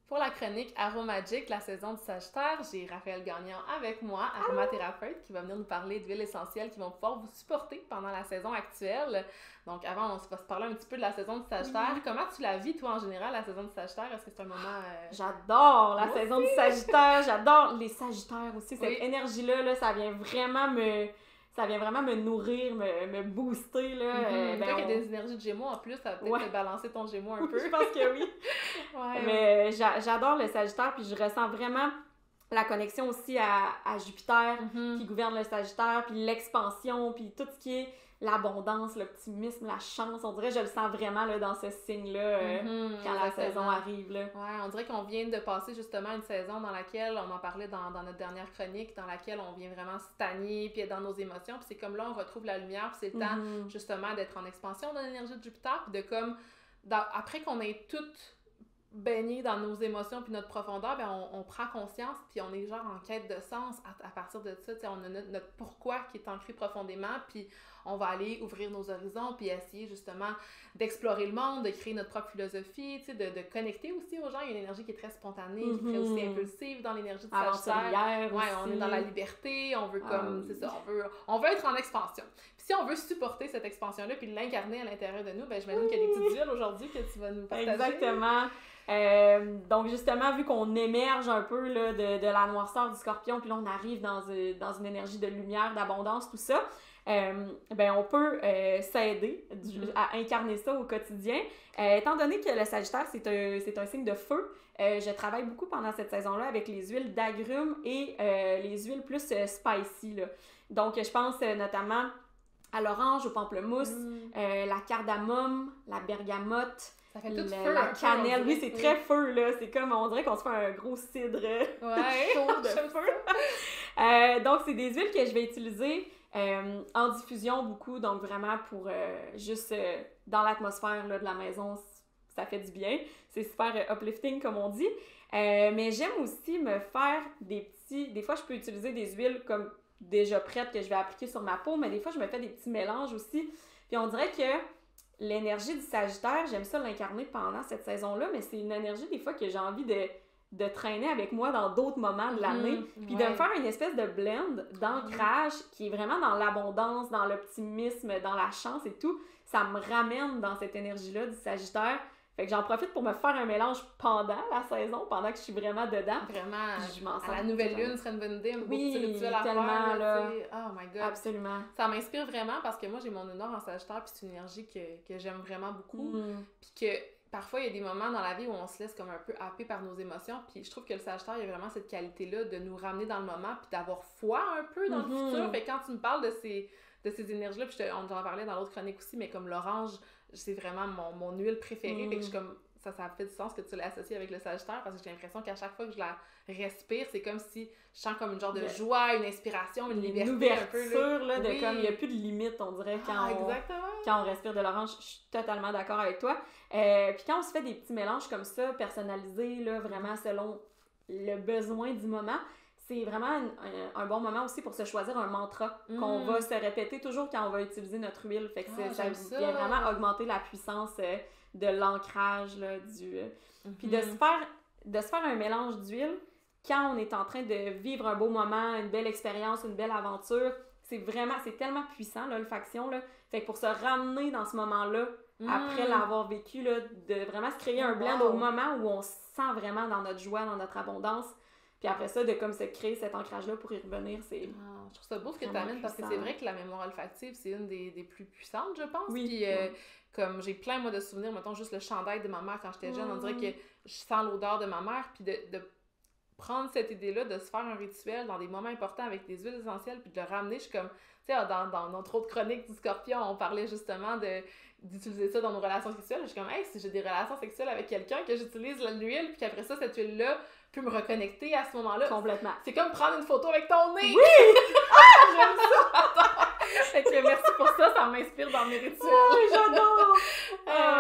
Pour la chronique Aromagic, la saison du Sagittaire, j'ai Raphaël Gagnon avec moi, aromathérapeute, qui va venir nous parler d'huiles essentielles qui vont pouvoir vous supporter pendant la saison actuelle. Donc avant, on va se parler un petit peu de la saison du Sagittaire. Oui. Comment tu la vis, toi, en général, la saison du Sagittaire? Est-ce que c'est un moment... J'adore la saison du Sagittaire, j'adore les Sagittaires aussi. Cette énergie-là, là, ça vient vraiment me nourrir, me booster, là. Toi qui as des énergies de Gémeaux en plus, ça va peut-être te balancer ton Gémeaux un peu. Je pense que oui. Mais j'adore le Sagittaire, puis je ressens vraiment la connexion aussi à Jupiter, qui gouverne le Sagittaire, puis l'expansion, puis tout ce qui est l'abondance, l'optimisme, la chance. On dirait que je le sens vraiment là, dans ce signe-là quand la saison arrive. Là. Ouais, on dirait qu'on vient de passer justement une saison dans laquelle, on en parlait dans notre dernière chronique, dans laquelle on vient vraiment stagner, puis être dans nos émotions. Puis c'est comme là, on retrouve la lumière, puis c'est le temps justement d'être en expansion dans l'énergie de Jupiter, puis de comme, après qu'on ait toutes baigné dans nos émotions puis notre profondeur, ben on prend conscience puis on est genre en quête de sens à partir de ça, on a notre pourquoi qui est ancré profondément, puis on va aller ouvrir nos horizons puis essayer justement d'explorer le monde, de créer notre propre philosophie, de connecter aussi aux gens. Il y a une énergie qui est très spontanée, qui est très aussi impulsive dans l'énergie du Sagittaire. Ouais, on est dans la liberté, on veut comme, c'est ça, on veut être en expansion. Puis si on veut supporter cette expansion-là puis l'incarner à l'intérieur de nous, ben j'imagine qu'il y a des petites huiles aujourd'hui que tu vas nous partager. Exactement. Donc justement, vu qu'on émerge un peu là, de la noirceur du Scorpion, puis là on arrive dans une énergie de lumière, d'abondance, tout ça, ben on peut s'aider à incarner ça au quotidien. Étant donné que le Sagittaire, c'est un signe de feu, je travaille beaucoup pendant cette saison-là avec les huiles d'agrumes et les huiles plus spicy, là. Donc je pense notamment à l'orange, au pamplemousse, la cardamome, la bergamote. Ça fait tout feu, la cannelle, oui, c'est très feu, là. C'est comme, on dirait qu'on se fait un gros cidre chaud de feu. Donc, c'est des huiles que je vais utiliser en diffusion beaucoup, donc vraiment pour juste dans l'atmosphère là, de la maison, ça fait du bien. C'est super uplifting, comme on dit. Mais j'aime aussi me faire des fois, je peux utiliser des huiles comme déjà prêtes que je vais appliquer sur ma peau, mais des fois, je me fais des petits mélanges aussi. Puis on dirait que l'énergie du Sagittaire, j'aime ça l'incarner pendant cette saison-là, mais c'est une énergie des fois que j'ai envie de traîner avec moi dans d'autres moments de l'année, puis de me faire une espèce de blend d'ancrage qui est vraiment dans l'abondance, dans l'optimisme, dans la chance et tout. Ça me ramène dans cette énergie-là du Sagittaire. Fait que j'en profite pour me faire un mélange pendant la saison, pendant que je suis vraiment dedans. Vraiment, je m'en sens. La nouvelle lune serait une bonne idée, un beau petit rituel à tellement, faire. Là. Oh my God. Absolument. Ça m'inspire vraiment parce que moi, j'ai mon honneur en Sagittaire, puis c'est une énergie que j'aime vraiment beaucoup. Puis que parfois, il y a des moments dans la vie où on se laisse comme un peu happer par nos émotions, puis je trouve que le Sagittaire, il y a vraiment cette qualité-là de nous ramener dans le moment, puis d'avoir foi un peu dans le futur. Fait que quand tu me parles de ces énergies-là, puis on en parlait dans l'autre chronique aussi, mais comme l'orange, c'est vraiment mon huile préférée. Fait que je suis comme... Ça fait du sens que tu l'as associé avec le Sagittaire parce que j'ai l'impression qu'à chaque fois que je la respire, c'est comme si je sens comme une genre de joie, une inspiration, une liberté. Une ouverture, là, de comme il n'y a plus de limite, on dirait, quand on respire de l'orange. Je suis totalement d'accord avec toi. Puis quand on se fait des petits mélanges comme ça, personnalisés, là, vraiment selon le besoin du moment, c'est vraiment un bon moment aussi pour se choisir un mantra qu'on va se répéter toujours quand on va utiliser notre huile. Fait que ça vient vraiment augmenter la puissance de l'ancrage là, puis de se faire un mélange d'huile quand on est en train de vivre un beau moment, une belle expérience, une belle aventure. C'est tellement puissant, l'olfaction, là. Fait que pour se ramener dans ce moment-là, après l'avoir vécu, là, de vraiment se créer un blend au moment où on se sent vraiment dans notre joie, dans notre abondance. Puis après ça, de comme se créer cet ancrage-là pour y revenir, c'est... je trouve ça beau ce que tu amènes parce que c'est vrai que la mémoire olfactive, c'est une des plus puissantes, je pense. Oui. Puis comme j'ai plein, moi, de souvenirs, mettons juste le chandail de ma mère quand j'étais jeune, on dirait que je sens l'odeur de ma mère, puis de prendre cette idée-là, de se faire un rituel dans des moments importants avec des huiles essentielles, puis de le ramener, je suis comme... Tu sais, dans notre autre chronique du Scorpion, on parlait justement d'utiliser ça dans nos relations sexuelles. Je suis comme, hey, si j'ai des relations sexuelles avec quelqu'un, que j'utilise l'huile, puis qu'après ça, cette huile-là peut me reconnecter à ce moment-là. Complètement. C'est comme prendre une photo avec ton nez! Oui! J'aime ça! Fait que merci pour ça, ça m'inspire dans mes rituels. Oh, j'adore!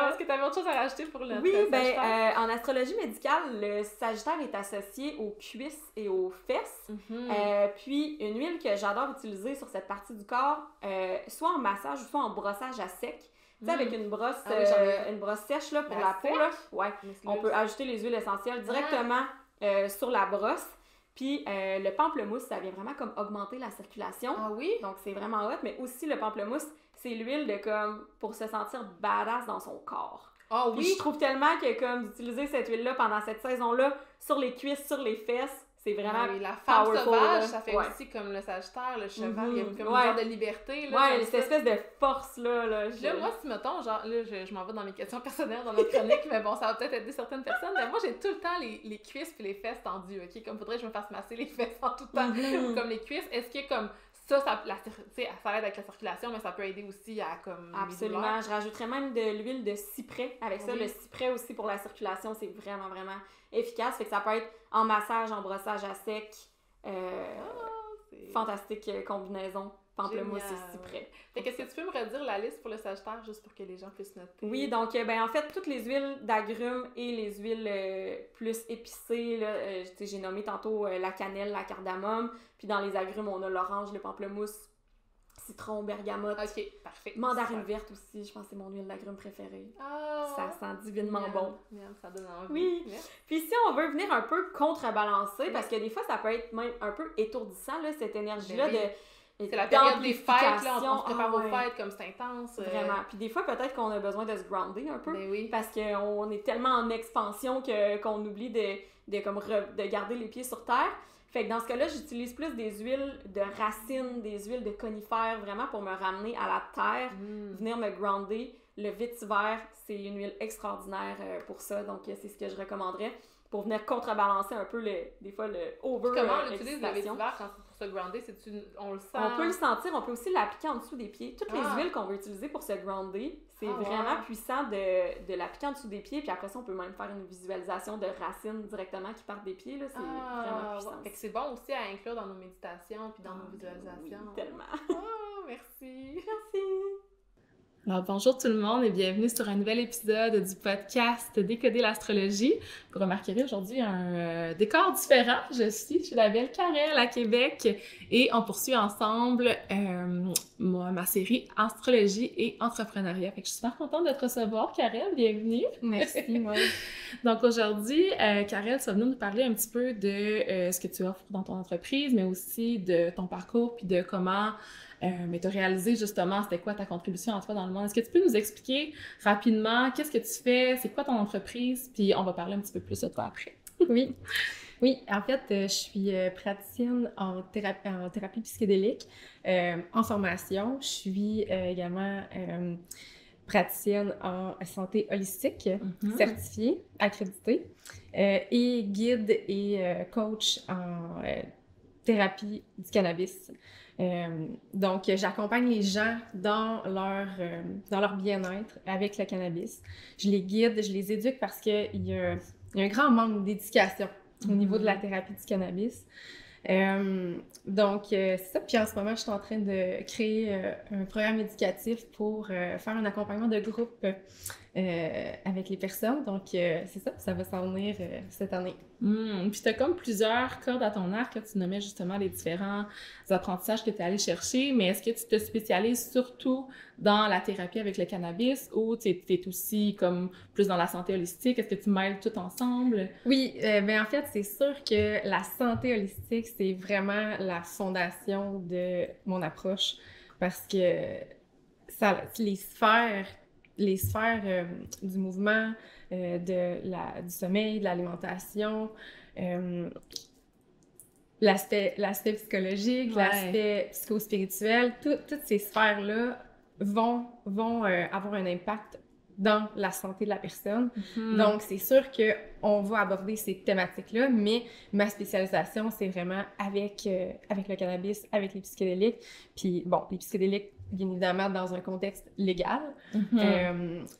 Est-ce que tu avais autre chose à rajouter pour le Oui, en astrologie médicale, le Sagittaire est associé aux cuisses et aux fesses. Puis une huile que j'adore utiliser sur cette partie du corps, soit en massage ou soit en brossage à sec, Tu sais, avec une brosse sèche là, pour la peau, là, ouais, on peut ajouter les huiles essentielles directement sur la brosse. Puis le pamplemousse, ça vient vraiment comme augmenter la circulation. Ah oui? Donc c'est vraiment hot, mais aussi le pamplemousse, c'est l'huile de comme pour se sentir badass dans son corps. Ah oui? Puis je trouve tellement que comme d'utiliser cette huile-là pendant cette saison-là, sur les cuisses, sur les fesses, c'est vraiment la femme powerful, sauvage, là. Ça fait aussi comme le Sagittaire, le cheval, il y a comme une ouais. genre de liberté. Là, ouais, cette espèce de force-là. Là, moi, si mettons, genre, là, je m'en vais dans mes questions personnelles dans notre chronique, mais bon, ça va peut-être aider certaines personnes, mais moi, j'ai tout le temps les cuisses puis les fesses tendues, OK? Comme faudrait que je me fasse masser les fesses en tout temps, comme les cuisses. Est-ce que comme ça aide avec la circulation, mais ça peut aider aussi à comme... Absolument. Je rajouterais même de l'huile de cyprès avec ça. Le cyprès aussi pour la circulation, c'est vraiment, vraiment efficace. Fait que ça peut être en massage, en brossage à sec. Fantastique combinaison. Pamplemousse et cyprès. Fait qu'est-ce que tu peux me redire la liste pour le Sagittaire, juste pour que les gens puissent noter? Oui, donc en fait, toutes les huiles d'agrumes et les huiles plus épicées, là, j'ai nommé tantôt la cannelle, la cardamome, puis dans les agrumes, on a l'orange, le pamplemousse, citron, bergamote. Ok, parfait. Mandarine verte aussi, je pense que c'est mon huile d'agrumes préférée. Oh, ça sent divinement bon. Ça donne envie. Oui. Puis si on veut venir un peu contrebalancer, parce que des fois, ça peut être même un peu étourdissant, là, cette énergie-là de... C'est la période des fêtes, là, on se prépare aux fêtes, comme c'est intense. Vraiment. Puis des fois, peut-être qu'on a besoin de se grounder un peu. Ben oui. Parce qu'on est tellement en expansion qu'on oublie de garder les pieds sur terre. Fait que dans ce cas-là, j'utilise plus des huiles de racines, des huiles de conifères, vraiment pour me ramener à la terre, venir me grounder. Le vétiver, c'est une huile extraordinaire pour ça. Donc, c'est ce que je recommanderais pour venir contrebalancer un peu, des fois, le over. Comment on utilise le vétiver pour se grounder? On le sent? On peut le sentir, on peut aussi l'appliquer en dessous des pieds. Toutes les huiles qu'on veut utiliser pour se grounder, c'est vraiment puissant de l'appliquer en dessous des pieds. Puis après ça, on peut même faire une visualisation de racines directement qui partent des pieds. Là. C'est vraiment puissant. Fait que c'est bon aussi à inclure dans nos méditations puis dans nos visualisations. Oui, tellement. Merci. Merci. Alors, bonjour tout le monde et bienvenue sur un nouvel épisode du podcast Décoder l'astrologie. Vous remarquerez aujourd'hui un décor différent. Je suis chez la belle Karel à Québec et on poursuit ensemble ma série Astrologie et entrepreneuriat. Fait que je suis super contente de te recevoir, Karel. Bienvenue. Merci, moi. Donc aujourd'hui, Karel, tu vas venir nous parler un petit peu de ce que tu offres dans ton entreprise, mais aussi de ton parcours puis de comment... mais tu as réalisé justement, c'était quoi ta contribution à toi dans le monde? Est-ce que tu peux nous expliquer rapidement qu'est-ce que tu fais, c'est quoi ton entreprise, puis on va parler un petit peu plus de toi après. Oui, en fait, je suis praticienne en thérapie psychédélique en formation. Je suis également praticienne en santé holistique, certifiée, accréditée, et guide et coach en thérapie du cannabis. Donc, j'accompagne les gens dans leur bien-être avec le cannabis. Je les guide, je les éduque parce qu'il y a un grand manque d'éducation au niveau de la thérapie du cannabis. Donc, c'est ça. Puis en ce moment, je suis en train de créer un programme éducatif pour faire un accompagnement de groupe avec les personnes. Donc, c'est ça va s'en venir cette année. Puis tu as comme plusieurs cordes à ton arc, là, tu nommais justement les différents apprentissages que tu es allé chercher, mais est-ce que tu te spécialises surtout dans la thérapie avec le cannabis ou tu es aussi comme plus dans la santé holistique? Est-ce que tu mêles tout ensemble? Oui, ben en fait, c'est sûr que la santé holistique, c'est vraiment la fondation de mon approche parce que les sphères du mouvement, du sommeil, de l'alimentation, l'aspect psychologique, l'aspect psychospirituel, toutes ces sphères-là vont avoir un impact dans la santé de la personne. Donc, c'est sûr qu'on va aborder ces thématiques-là, mais ma spécialisation, c'est vraiment avec le cannabis, avec les psychédéliques. Puis, bon, les psychédéliques, bien évidemment, dans un contexte légal.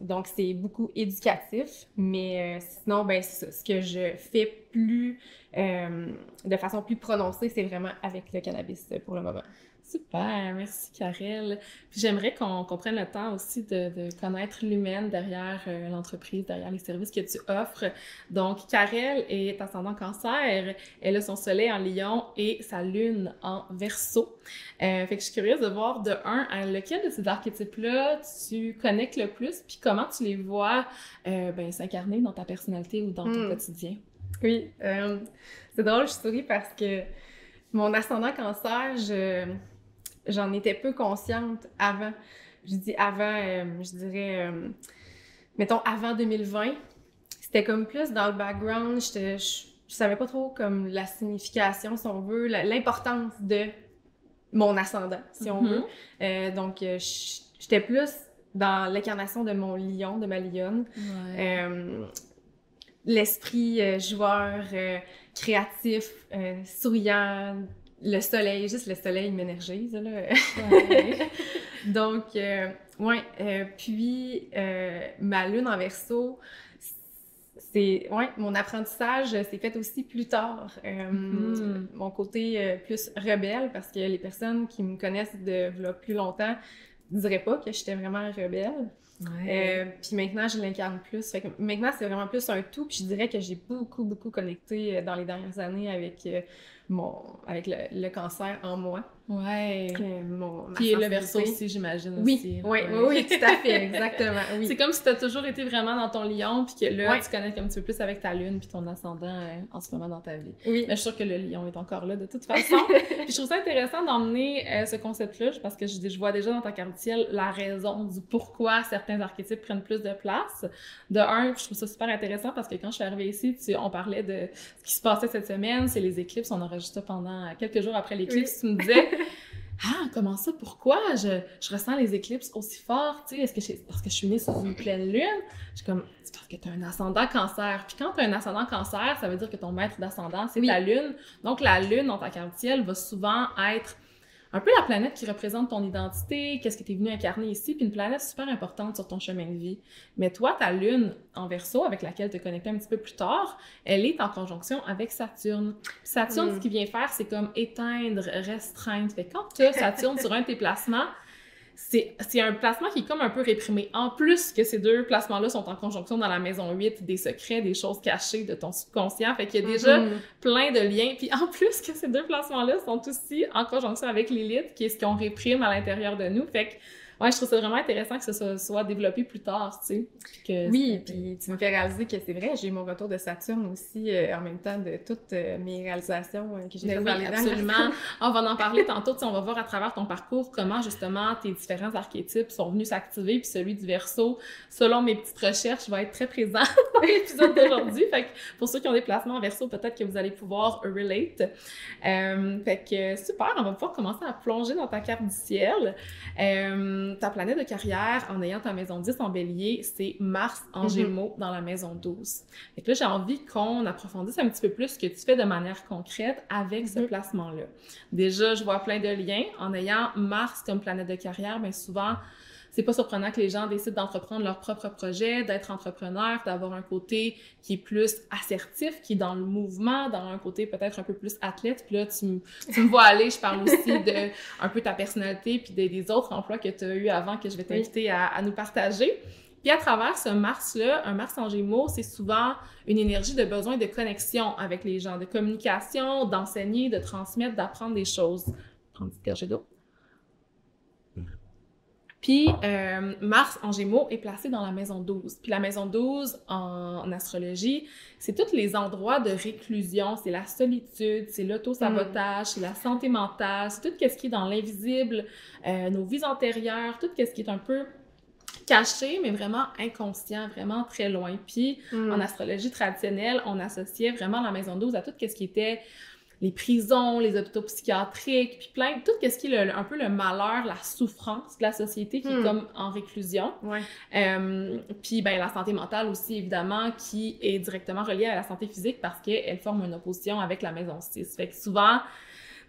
Donc, c'est beaucoup éducatif, mais sinon, ben, c'est ça. Ce que je fais de façon plus prononcée, c'est vraiment avec le cannabis pour le moment. Super, merci Karel. Puis j'aimerais qu'on prenne le temps aussi de connaître l'humaine derrière l'entreprise, derrière les services que tu offres. Donc, Karel est ascendant Cancer, elle a son soleil en Lion et sa lune en Verseau. Fait que je suis curieuse de voir de à lequel de ces archétypes-là tu connectes le plus, puis comment tu les vois s'incarner dans ta personnalité ou dans ton quotidien. Oui, c'est drôle, je souris parce que mon ascendant Cancer, j'en étais peu consciente avant. Je dis avant, je dirais, mettons, avant 2020. C'était comme plus dans le background. Je savais pas trop comme la signification, si on veut, l'importance de mon ascendant, si on veut. Donc, j'étais plus dans l'incarnation de mon lion, de ma lionne. Ouais. L'esprit joueur, créatif, souriant, le soleil, juste le soleil m'énergise, là. Ouais. Donc, puis ma lune en Verseau, mon apprentissage s'est fait aussi plus tard. Mon côté plus rebelle, parce que les personnes qui me connaissent de plus longtemps ne diraient pas que j'étais vraiment rebelle. Ouais. Puis maintenant, je l'incarne plus. Fait que maintenant, c'est vraiment plus un tout. Puis je dirais que j'ai beaucoup connecté dans les dernières années avec le cancer en moi. Ouais. Puis le Verseau aussi, j'imagine aussi. Oui, tout à fait, exactement. Oui. C'est comme si tu as toujours été vraiment dans ton lion, puis que là, tu connectes un petit peu plus avec ta lune, puis ton ascendant en ce moment dans ta vie. Oui. Mais je suis sûre que le lion est encore là de toute façon. Puis je trouve ça intéressant d'emmener ce concept-là, parce que je vois déjà dans ta carte du ciel la raison du pourquoi certains archétypes prennent plus de place. De je trouve ça super intéressant parce que quand je suis arrivée ici, on parlait de ce qui se passait cette semaine, c'est les éclipses, on enregistre ça pendant quelques jours après l'éclipse, tu me disais comment ça? Pourquoi je ressens les éclipses aussi fort? Tu sais, est-ce que c'est parce que je suis née sur une pleine lune? C'est parce que tu as un ascendant Cancer. Puis quand tu as un ascendant Cancer, ça veut dire que ton maître d'ascendant, c'est ta lune. Donc la lune dans ta carte du ciel va souvent être un peu la planète qui représente ton identité, qu'est-ce que tu es venu incarner ici, puis une planète super importante sur ton chemin de vie. Mais toi, ta lune en Verseau, avec laquelle tu te connectais un petit peu plus tard, elle est en conjonction avec Saturne. Puis Saturne, ce qu'il vient faire, c'est comme éteindre, restreindre. Fait que quand tu as Saturne sur un de tes placements, c'est un placement qui est comme un peu réprimé. En plus que ces deux placements-là sont en conjonction dans la maison 8, des secrets, des choses cachées de ton subconscient. Fait qu'il y a déjà plein de liens. Puis en plus que ces deux placements-là sont aussi en conjonction avec Lilith, qui est ce qu'on réprime à l'intérieur de nous. Fait que je trouve ça vraiment intéressant que ça soit développé plus tard, tu sais. Oui, puis tu me fais réaliser que c'est vrai, j'ai eu mon retour de Saturne aussi en même temps de toutes mes réalisations que j'ai faites dans les absolument. On va en parler tantôt, on va voir à travers ton parcours comment justement tes différents archétypes sont venus s'activer, puis celui du Verseau, selon mes petites recherches, va être très présent dans l'épisode d'aujourd'hui. Fait que pour ceux qui ont des placements en Verseau, peut-être que vous allez pouvoir relate. Fait que super, on va pouvoir commencer à plonger dans ta carte du ciel. Ta planète de carrière, en ayant ta maison 10 en Bélier, c'est Mars en Gémeaux dans la maison 12. Fait que là, j'ai envie qu'on approfondisse un petit peu plus ce que tu fais de manière concrète avec ce placement-là. Déjà, je vois plein de liens. En ayant Mars comme planète de carrière, bien souvent, c'est pas surprenant que les gens décident d'entreprendre leur propre projet, d'être entrepreneur, d'avoir un côté qui est plus assertif, qui est dans le mouvement, dans un côté peut-être un peu plus athlète. Puis là, tu me vois aller, je parle aussi de un peu ta personnalité puis des autres emplois que tu as eu avant que je vais t'inviter à nous partager. Puis à travers ce Mars-là, un Mars en Gémeaux, c'est souvent une énergie de besoin de connexion avec les gens, de communication, d'enseigner, de transmettre, d'apprendre des choses. Prends une petite gorgée d'eau. Puis, Mars en Gémeaux est placé dans la maison 12. Puis la maison 12, en astrologie, c'est tous les endroits de réclusion, c'est la solitude, c'est l'auto-sabotage, c'est la santé mentale, c'est tout ce qui est dans l'invisible, nos vies antérieures, tout ce qui est un peu caché, mais vraiment inconscient, vraiment très loin. Puis, en astrologie traditionnelle, on associait vraiment la maison 12 à tout ce qui était les prisons, les hôpitaux psychiatriques, puis tout ce qui est un peu le malheur, la souffrance de la société qui est comme en réclusion. Ouais. Puis la santé mentale aussi, évidemment, qui est directement reliée à la santé physique parce qu'elle forme une opposition avec la maison 6. Fait que souvent,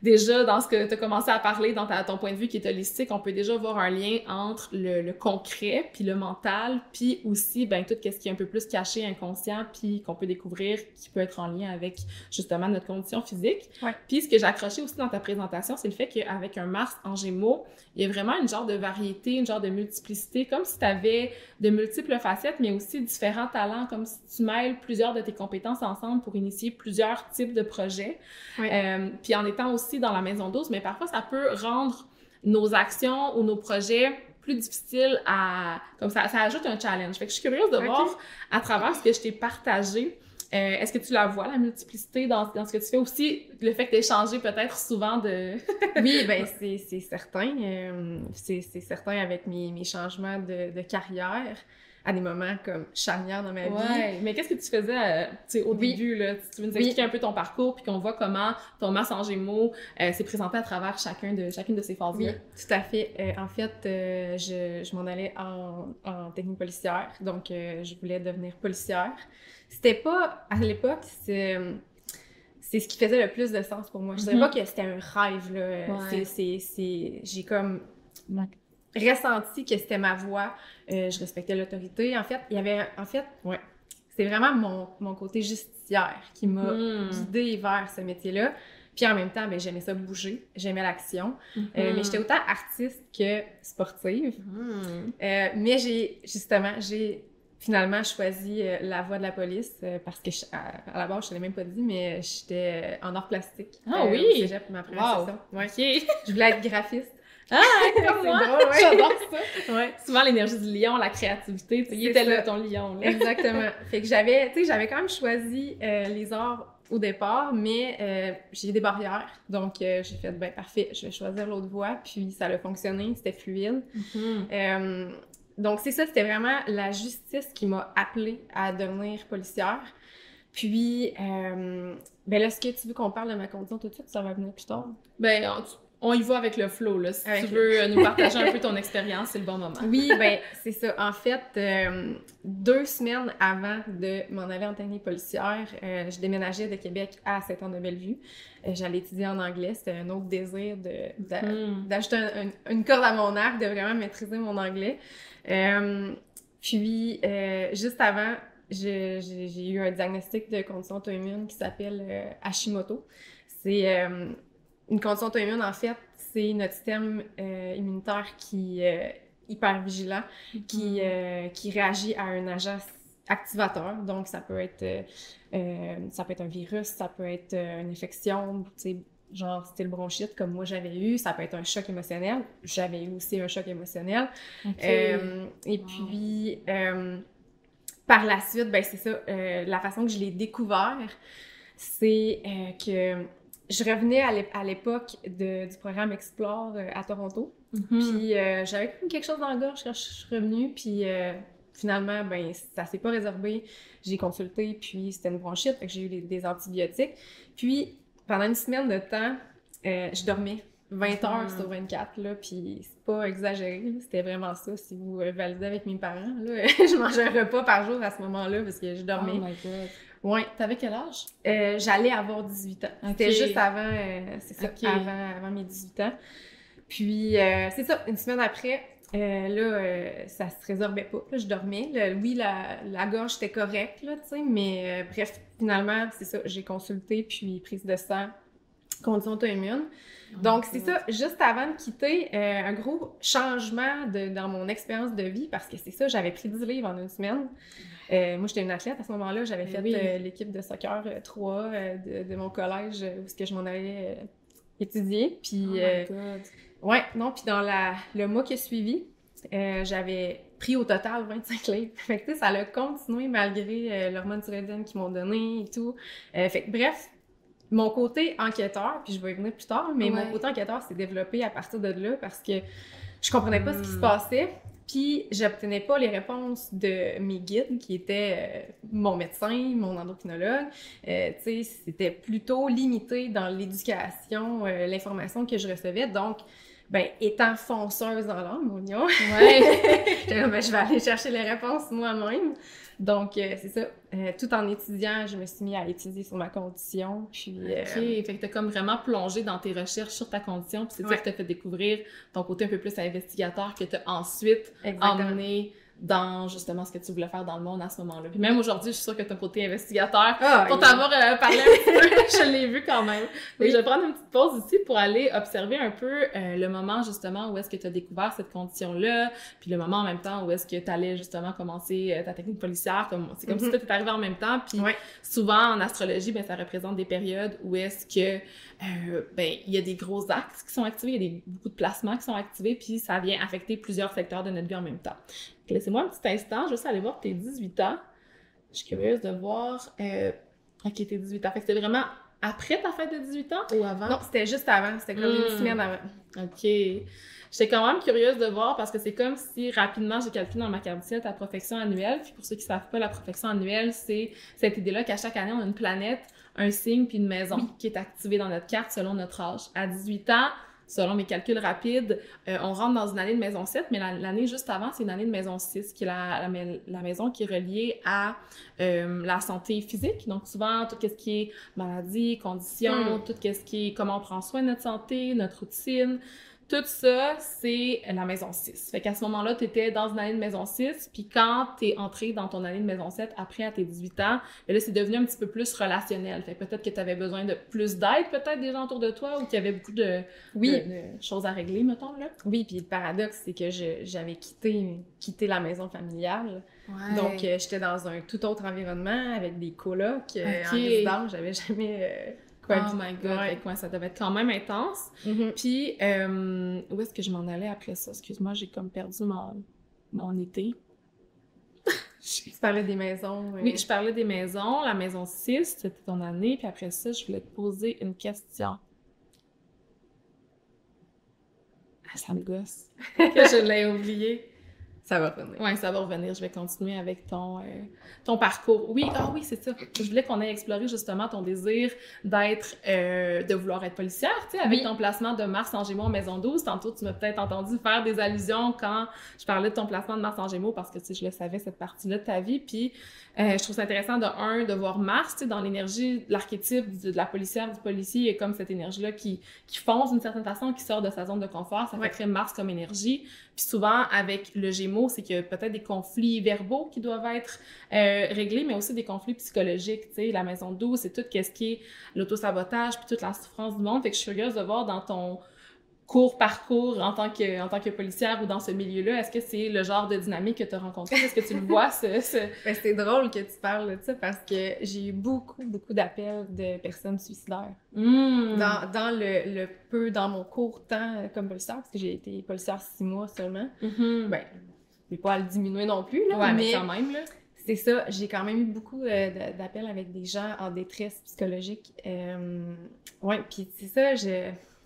déjà, dans ce que tu as commencé à parler, dans ton point de vue qui est holistique, on peut déjà voir un lien entre le concret, puis le mental, puis aussi, ben, tout ce qui est un peu plus caché, inconscient, puis qu'on peut découvrir, qui peut être en lien avec, justement, notre condition physique. Ouais. Puis, ce que j'ai accroché aussi dans ta présentation, c'est le fait qu'avec un Mars en Gémeaux, il y a vraiment une genre de variété, une genre de multiplicité, comme si tu avais de multiples facettes, mais aussi différents talents, comme si tu mêles plusieurs de tes compétences ensemble pour initier plusieurs types de projets. Oui. Puis en étant aussi dans la maison 12, mais parfois ça peut rendre nos actions ou nos projets plus difficiles à... Comme ça ajoute un challenge. Fait que je suis curieuse de voir à travers ce que je t'ai partagé. Est-ce que tu la vois, la multiplicité dans ce que tu fais aussi, le fait que tu aies changé peut-être souvent de... Oui, ben c'est certain. C'est certain avec mes changements de carrière à des moments comme charnières dans ma vie. Ouais, mais qu'est-ce que tu faisais au début, là? Tu veux nous expliquer un peu ton parcours, puis qu'on voit comment ton Mars en Gémeaux s'est présenté à travers chacune de ces phases-là. Oui, tout à fait. En fait, je m'en allais en technique policière, donc je voulais devenir policière. C'était pas, à l'époque, c'est ce qui faisait le plus de sens pour moi. Je dirais pas que c'était un rêve, là. Ouais. J'ai comme ressenti que c'était ma voie. Je respectais l'autorité. En fait, c'est vraiment mon côté justicière qui m'a guidée vers ce métier-là. Puis en même temps, ben, j'aimais ça bouger, j'aimais l'action. Mais j'étais autant artiste que sportive. Mais j'ai finalement choisi la voie de la police parce que à la base, je ne te l'ai même pas dit, mais j'étais en art plastique. Ah oui! Au cégep pour ma première session. Ouais. OK. Je voulais être graphiste. Ah, comme moi! Drôle, ouais. J'adore ça! Ouais. Souvent, l'énergie du lion, la créativité, tu sais, il était là, ton lion. Là. Exactement. Fait que j'avais quand même choisi les arts au départ, mais j'ai des barrières. Donc, j'ai fait, ben parfait, je vais choisir l'autre voie. Puis, ça a fonctionné, c'était fluide. Donc, c'est ça, c'était vraiment la justice qui m'a appelée à devenir policière. Puis, ben là, est-ce que tu veux qu'on parle de ma condition tout de suite? Ça va venir plus tard. Ben, on y va avec le flow, là. Si tu veux nous partager un peu ton expérience, c'est le bon moment. Oui, ben c'est ça. En fait, 2 semaines avant de m'en aller en technique policière, je déménageais de Québec à Saint-Anne-de-Bellevue. J'allais étudier en anglais. C'était un autre désir d'ajouter une corde à mon arc, de vraiment maîtriser mon anglais. Puis, juste avant, j'ai eu un diagnostic de condition auto-immune qui s'appelle Hashimoto. C'est une condition auto-immune, en fait, c'est notre système immunitaire qui est hyper vigilant, qui réagit à un agent activateur. Donc, ça peut être un virus, ça peut être une infection, tu sais, genre style bronchite, comme moi j'avais eu. Ça peut être un choc émotionnel. J'avais eu aussi un choc émotionnel. Et puis, par la suite, ben c'est ça, la façon que je l'ai découvert, c'est que je revenais à l'époque du programme Explore à Toronto. Puis j'avais quelque chose dans la gorge quand je suis revenue. Puis finalement, ben ça s'est pas résorbé. J'ai consulté, puis c'était une bronchite, fait que j'ai eu des antibiotiques. Puis pendant une semaine de temps, je dormais 20 heures sur 24, là, puis c'est pas exagéré, là, c'était vraiment ça. Si vous validez avec mes parents, là, je mangeais un repas par jour à ce moment-là parce que je dormais. Oh my God! Ouais. T'avais quel âge? J'allais avoir 18 ans. Okay. C'était juste avant, c'est ça, avant mes 18 ans. Puis, c'est ça, une semaine après, ça se résorbait pas. Là, je dormais. Oui, la gorge était correcte, là, tu sais, mais bref, finalement, c'est ça, j'ai consulté, puis prise de sang, condition auto-immune. Donc, c'est ça, juste avant de quitter, un gros changement dans mon expérience de vie, parce que c'est ça, j'avais pris 10 livres en une semaine. Moi, j'étais une athlète à ce moment-là. J'avais fait l'équipe de soccer 3 de mon collège où est-ce que je m'en allais étudier. Puis, puis dans le mois qui a suivi, j'avais pris au total 25 livres. Fait que, tu sais, ça a continué malgré l'hormone thyroïdienne qu'ils m'ont donné et tout. Fait que, bref, mon côté enquêteur, puis je vais y venir plus tard, mais mon côté enquêteur s'est développé à partir de là parce que je comprenais pas ce qui se passait. Puis, j'obtenais pas les réponses de mes guides, qui étaient mon médecin, mon endocrinologue. Tu sais, c'était plutôt limité dans l'éducation, l'information que je recevais. Donc, ben, étant fonceuse dans l'âme, mon oignon, je vais aller chercher les réponses moi-même. Donc, c'est ça. Tout en étudiant, je me suis mis à étudier sur ma condition. Puis, OK. Fait que t'as comme vraiment plongé dans tes recherches sur ta condition, puis c'est ça qui t'a fait découvrir ton côté un peu plus investigateur que t'as ensuite emmené dans justement ce que tu voulais faire dans le monde à ce moment-là. Puis même aujourd'hui, je suis sûre que ton côté investigateur, pour t'avoir parlé un petit peu, je l'ai vu quand même. Donc, je vais prendre une petite pause ici pour aller observer un peu le moment justement où est-ce que tu as découvert cette condition-là, puis le moment en même temps où est-ce que tu allais justement commencer ta technique policière. C'est comme si tout est arrivé en même temps. Puis souvent en astrologie, ben ça représente des périodes où est-ce que il y a des gros axes qui sont activés, il y a beaucoup de placements qui sont activés, puis ça vient affecter plusieurs secteurs de notre vie en même temps. Laissez-moi un petit instant, je vais juste aller voir tes 18 ans. Je suis curieuse de voir... OK, tes 18 ans. Fait que c'était vraiment après ta fête de 18 ans ou avant? Non, c'était juste avant. C'était comme une semaine avant. OK. J'étais quand même curieuse de voir parce que c'est comme si rapidement j'ai calculé dans ma carte vitale ta profection annuelle. Puis pour ceux qui ne savent pas, la profection annuelle, c'est cette idée-là qu'à chaque année, on a une planète, un signe puis une maison qui est activée dans notre carte selon notre âge. À 18 ans, selon mes calculs rapides, on rentre dans une année de maison 7, mais l'année juste avant, c'est une année de maison 6, qui est la maison qui est reliée à la santé physique. Donc souvent, tout ce qui est maladie, conditions, tout ce qui est comment on prend soin de notre santé, notre routine, tout ça, c'est la maison 6. Fait qu'à ce moment-là, tu étais dans une année de maison 6, puis quand tu es entré dans ton année de maison 7, après à tes 18 ans, là, c'est devenu un petit peu plus relationnel. Fait que peut-être que tu avais besoin de plus d'aide, peut-être, des gens autour de toi, ou qu'il y avait beaucoup de choses à régler, mettons, là. Oui, puis le paradoxe, c'est que j'avais quitté la maison familiale. Ouais. Donc, j'étais dans un tout autre environnement, avec des colocs en résidence. J'avais jamais... Oh my God, ça devait être quand même intense. Puis, où est-ce que je m'en allais après ça? Excuse-moi, j'ai comme perdu mon été. Tu parlais des maisons. Oui, je parlais des maisons. La maison 6, c'était ton année. Puis après ça, je voulais te poser une question. Ah, ça me gosse que je l'ai oublié. Ça va revenir. Oui, ça va revenir. Je vais continuer avec ton parcours. Oui, c'est ça. Je voulais qu'on ait exploré justement ton désir de vouloir être policière, tu sais, avec ton placement de Mars en Gémeaux en maison 12. Tantôt, tu m'as peut-être entendu faire des allusions quand je parlais de ton placement de Mars en Gémeaux parce que, tu sais, je le savais, cette partie-là de ta vie. Puis, je trouve ça intéressant, de voir Mars, tu sais, dans l'énergie, l'archétype de la policière, du policier, et comme cette énergie-là qui fonce d'une certaine façon, qui sort de sa zone de confort. Ça fait très Mars comme énergie. Puis souvent, avec le Gémeaux, c'est qu'il y a peut-être des conflits verbaux qui doivent être réglés, mais aussi des conflits psychologiques, tu sais. La maison 12, c'est tout ce qui est l'autosabotage, puis toute la souffrance du monde. Fait que je suis curieuse de voir dans ton court parcours en tant que policière ou dans ce milieu-là, est-ce que c'est le genre de dynamique que tu as rencontré? Est-ce que tu le vois, Ben, c'est drôle que tu parles de ça parce que j'ai eu beaucoup d'appels de personnes suicidaires. Dans mon court temps comme policière, parce que j'ai été policière 6 mois seulement. Ben, je vais pas à le diminuer non plus, là, mais quand même, là. C'est ça, j'ai quand même eu beaucoup d'appels avec des gens en détresse psychologique. Puis c'est ça,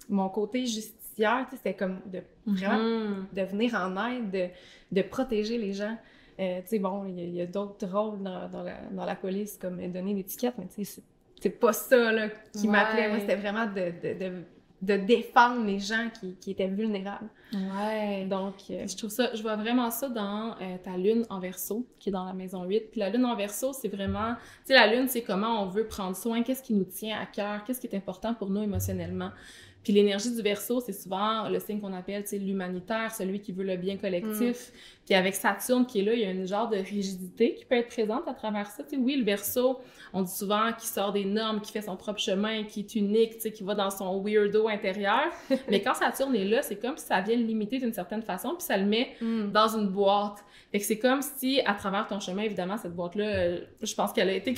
mon côté justicière, c'était comme de vraiment de venir en aide, de protéger les gens. Tu sais, bon, il y a d'autres rôles dans la police, comme donner l'étiquette, mais tu sais, c'est pas ça là, qui m'appelait. Moi, c'était vraiment de défendre les gens qui étaient vulnérables. Ouais. Donc, je vois vraiment ça dans ta lune en Verseau, qui est dans la maison 8. Puis la lune en Verseau, c'est vraiment, tu sais, la lune, c'est comment on veut prendre soin, qu'est-ce qui nous tient à cœur, qu'est-ce qui est important pour nous émotionnellement. Puis l'énergie du Verseau, c'est souvent le signe qu'on appelle, tu sais, l'humanitaire, celui qui veut le bien collectif. Puis avec Saturne qui est là, il y a une genre de rigidité qui peut être présente à travers ça. Tu sais, oui, le Verseau, on dit souvent qu'il sort des normes, qui fait son propre chemin, qui est unique, tu sais, qui va dans son weirdo intérieur. Mais quand Saturne est là, c'est comme si ça vient le limiter d'une certaine façon, puis ça le met dans une boîte. Fait que c'est comme si, à travers ton chemin, évidemment, cette boîte-là, je pense qu'elle a été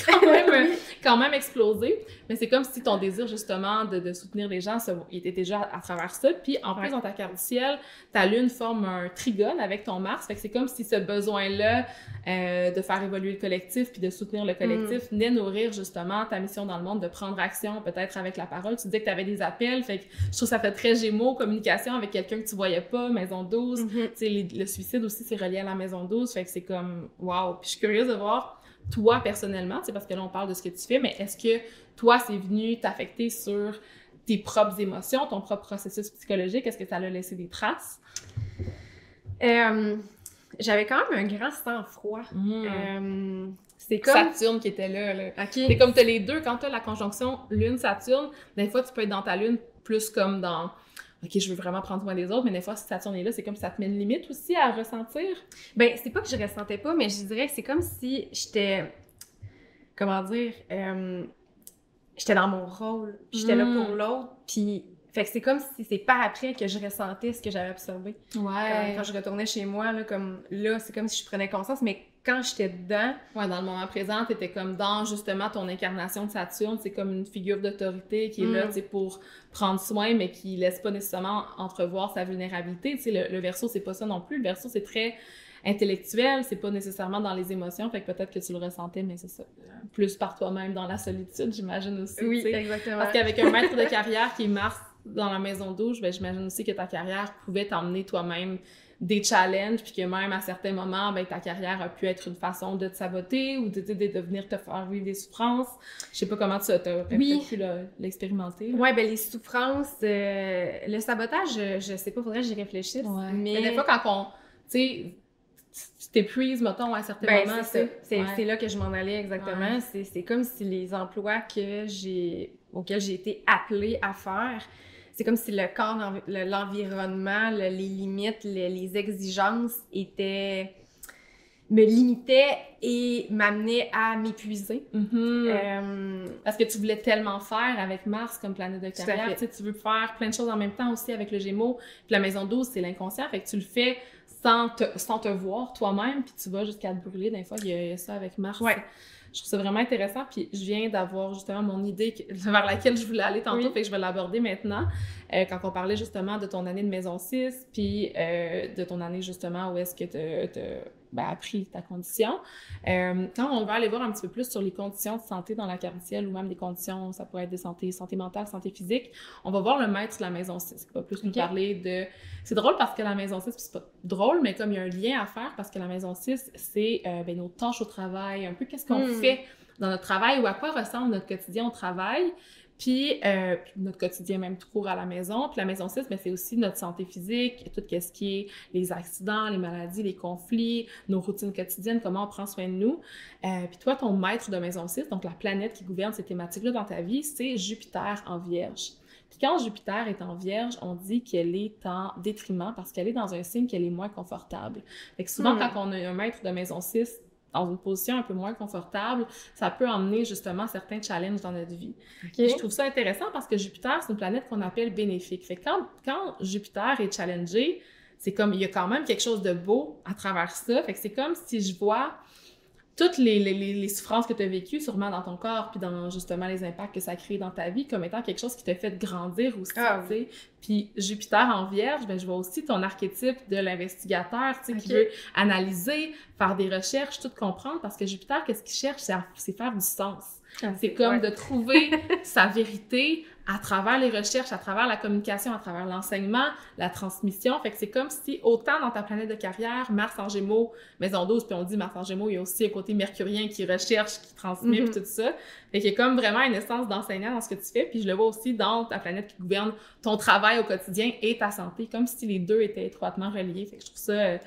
quand même explosée. Mais c'est comme si ton désir, justement, de soutenir les gens, il était déjà à travers ça. Puis, en plus, dans ta carte du ciel, ta lune forme un trigone avec ton Mars. Fait que c'est comme si ce besoin-là de faire évoluer le collectif puis de soutenir le collectif venait nourrir, justement, ta mission dans le monde, de prendre action, peut-être avec la parole. Tu disais que tu avais des appels. Fait que je trouve que ça fait très Gémeaux, communication avec quelqu'un que tu voyais pas, maison 12. Tu sais, le suicide aussi, c'est relié à la maison 12. Fait que c'est comme, wow! Puis je suis curieuse de voir, toi, personnellement, tu sais, parce que là, on parle de ce que tu fais, mais est-ce que toi, c'est venu t'affecter sur tes propres émotions, ton propre processus psychologique? Est-ce que ça a laissé des traces? j'avais quand même un grand sang-froid. C'est comme... Saturne qui était là. Okay. C'est comme t'as les deux, quand t'as la conjonction Lune-Saturne, des fois, tu peux être dans ta Lune plus comme dans... OK, je veux vraiment prendre soin des autres, mais des fois, si Saturne est là, c'est comme ça te met une limite aussi à ressentir. Ben, c'est pas que je ressentais pas, mais je dirais que c'est comme si j'étais... Comment dire? J'étais dans mon rôle, puis j'étais là pour l'autre, puis... Fait que c'est comme si c'est pas après que je ressentais ce que j'avais absorbé. Ouais. Quand je retournais chez moi, là, c'est comme si je prenais conscience, mais quand j'étais dedans... Ouais, dans le moment présent, t'étais comme dans, justement, ton incarnation de Saturne, c'est comme une figure d'autorité qui est là, tu sais, pour prendre soin, mais qui laisse pas nécessairement entrevoir sa vulnérabilité. Tu sais, le Verseau, c'est pas ça non plus. Le Verseau, c'est très intellectuel, c'est pas nécessairement dans les émotions, fait que peut-être que tu le ressentais, mais c'est ça, plus par toi-même, dans la solitude, j'imagine aussi. Oui, t'sais. exactement. Parce qu'avec un maître de carrière qui est Mars dans la maison 12, ben, j'imagine aussi que ta carrière pouvait t'emmener toi-même des challenges, puis que même à certains moments, ben, ta carrière a pu être une façon de te saboter ou de venir te faire vivre des souffrances. Je sais pas comment tu as pu l'expérimenter. Ouais, ben les souffrances, le sabotage, je sais pas, faudrait que j'y réfléchisse. Ouais. Mais des fois, quand tu t'épuises, mettons, à certains moments. C'est là que je m'en allais exactement. Ouais. C'est comme si les emplois auxquels j'ai été appelée à faire, c'est comme si le corps, l'environnement, les limites, les exigences me limitaient et m'amenaient à m'épuiser. Parce que tu voulais tellement faire avec Mars comme planète de carrière. Tu veux faire plein de choses en même temps aussi avec le Gémeaux. Puis la maison 12, c'est l'inconscient. Fait que tu le fais sans te voir toi-même, puis tu vas jusqu'à te brûler. Des fois, il y a ça avec Mars. Ouais. Je trouve ça vraiment intéressant, puis je viens d'avoir justement mon idée vers laquelle je voulais aller tantôt, fait que je vais l'aborder maintenant. Quand on parlait justement de ton année de maison 6, puis de ton année justement où est-ce que t'as appris ta condition. Quand on va aller voir un petit peu plus sur les conditions de santé dans la carte du ciel, ou même des conditions, ça pourrait être de santé mentale, santé physique, on va voir le maître de la maison 6, qui va plus nous parler de... C'est drôle parce que la maison 6, c'est pas drôle, mais comme il y a un lien à faire, parce que la maison 6, c'est nos tâches au travail, un peu qu'est-ce qu'on fait dans notre travail, ou à quoi ressemble notre quotidien au travail. Puis notre quotidien même tout court à la maison. Puis la maison 6, c'est aussi notre santé physique, tout ce qui est les accidents, les maladies, les conflits, nos routines quotidiennes, comment on prend soin de nous. Puis toi, ton maître de maison 6, donc la planète qui gouverne ces thématiques-là dans ta vie, c'est Jupiter en Vierge. Puis quand Jupiter est en Vierge, on dit qu'elle est en détriment parce qu'elle est dans un signe qu'elle est moins confortable. Fait que souvent, quand on a un maître de maison 6, dans une position un peu moins confortable, ça peut emmener justement certains challenges dans notre vie. Okay. Je trouve ça intéressant parce que Jupiter, c'est une planète qu'on appelle bénéfique. Fait que quand Jupiter est challengé, c'est comme, il y a quand même quelque chose de beau à travers ça. Fait que c'est comme si je vois toutes les souffrances que tu as vécues sûrement dans ton corps, puis dans justement les impacts que ça crée dans ta vie, comme étant quelque chose qui t'a fait grandir aussi, tu sais. Puis Jupiter en Vierge, ben je vois aussi ton archétype de l'investigateur, tu sais, qui veut analyser, faire des recherches, tout comprendre, parce que Jupiter, qu'est-ce qu'il cherche? C'est faire du sens. C'est comme de trouver sa vérité à travers les recherches, à travers la communication, à travers l'enseignement, la transmission. Fait que c'est comme si, autant dans ta planète de carrière, Mars en Gémeaux, maison 12, puis on dit Mars en Gémeaux, il y a aussi un côté mercurien qui recherche, qui transmet, puis tout ça. Fait qu'il y a comme vraiment une essence d'enseignant dans ce que tu fais, puis je le vois aussi dans ta planète qui gouverne ton travail au quotidien et ta santé, comme si les deux étaient étroitement reliés. Fait que je trouve ça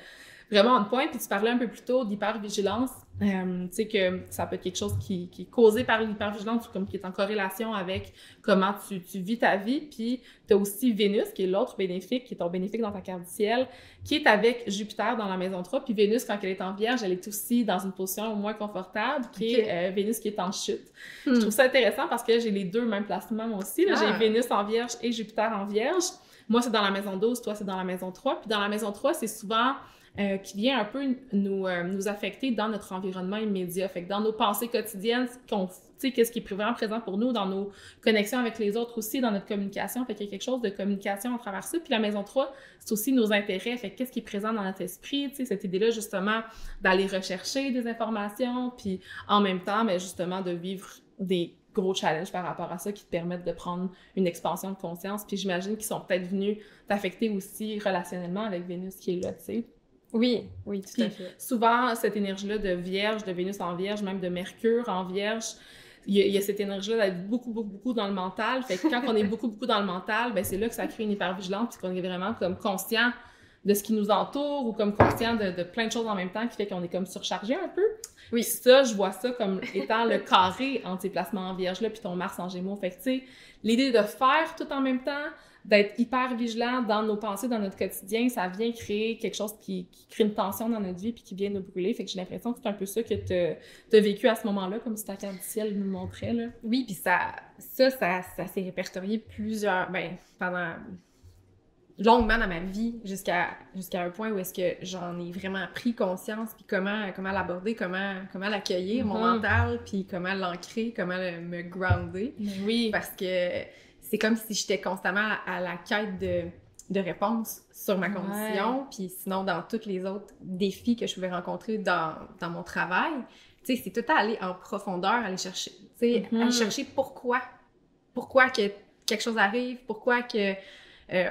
vraiment on point. Puis tu parlais un peu plus tôt d'hypervigilance. Tu sais que ça peut être quelque chose qui est causé par l'hypervigilance ou comme qui est en corrélation avec comment tu vis ta vie. Puis tu as aussi Vénus, qui est l'autre bénéfique, qui est ton bénéfique dans ta carte du ciel, qui est avec Jupiter dans la maison 3. Puis Vénus, quand elle est en Vierge, elle est aussi dans une position moins confortable, qui est Vénus qui est en chute. Je trouve ça intéressant parce que j'ai les deux mêmes placements moi aussi. Là. J'ai Vénus en Vierge et Jupiter en Vierge. Moi, c'est dans la maison 12, toi, c'est dans la maison 3. Puis dans la maison 3, c'est souvent... qui vient un peu nous affecter dans notre environnement immédiat. Fait que dans nos pensées quotidiennes, qu'est-ce qui est vraiment présent pour nous, dans nos connexions avec les autres aussi, dans notre communication. Fait qu'il y a quelque chose de communication à travers ça. Puis la maison 3, c'est aussi nos intérêts. Fait que qu'est-ce qui est présent dans notre esprit, cette idée-là, justement, d'aller rechercher des informations, puis en même temps, mais justement, de vivre des gros challenges par rapport à ça qui te permettent de prendre une expansion de conscience. Puis j'imagine qu'ils sont peut-être venus t'affecter aussi relationnellement avec Vénus qui est là, tu sais. Oui, tout à fait. Souvent, cette énergie-là de Vierge, de Vénus en Vierge, même de Mercure en Vierge, il y a cette énergie-là d'être beaucoup dans le mental. Fait que quand on est beaucoup dans le mental, ben c'est là que ça crée une hypervigilance puis qu'on est vraiment comme conscient de ce qui nous entoure ou comme conscient de plein de choses en même temps qui fait qu'on est comme surchargé un peu. Oui. Puis ça, je vois ça comme étant le carré entre ces placements en Vierge-là puis ton Mars en Gémeaux. Fait que, tu sais, l'idée de faire tout en même temps, d'être hyper vigilant dans nos pensées, dans notre quotidien, ça vient créer quelque chose qui crée une tension dans notre vie puis qui vient nous brûler. Fait que j'ai l'impression que c'est un peu ça que t'as vécu à ce moment-là, comme si ta carte du ciel nous le montrait, là. Oui, puis ça s'est répertorié pendant longuement dans ma vie, jusqu'à un point où est-ce que j'en ai vraiment pris conscience, puis comment l'aborder, comment l'accueillir, mon mental, puis comment l'ancrer, comment me grounder. Oui. Parce que c'est comme si j'étais constamment à la quête de réponses sur ma condition, puis sinon dans tous les autres défis que je pouvais rencontrer dans mon travail. Tu sais, c'est tout à aller en profondeur, aller chercher, tu sais, aller chercher pourquoi que quelque chose arrive, pourquoi que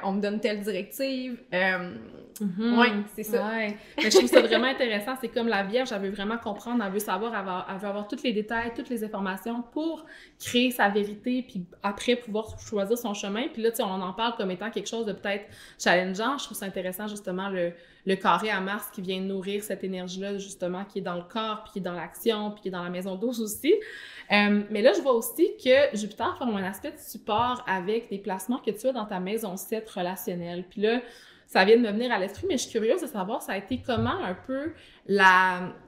on me donne telle directive. Ouais, c'est ça. Ouais. Mais je trouve ça vraiment intéressant. C'est comme la Vierge, elle veut vraiment comprendre, elle veut savoir, elle veut avoir tous les détails, toutes les informations pour créer sa vérité, puis après pouvoir choisir son chemin. Puis là, tu sais, on en parle comme étant quelque chose de peut-être challengeant. Je trouve ça intéressant, justement, le carré à Mars qui vient nourrir cette énergie-là, justement, qui est dans le corps, puis qui est dans l'action, puis qui est dans la maison 12 aussi. Mais là, je vois aussi que Jupiter forme un aspect de support avec des placements que tu as dans ta maison 7 relationnelle. Puis là, ça vient de me venir à l'esprit, mais je suis curieuse de savoir, ça a été comment un peu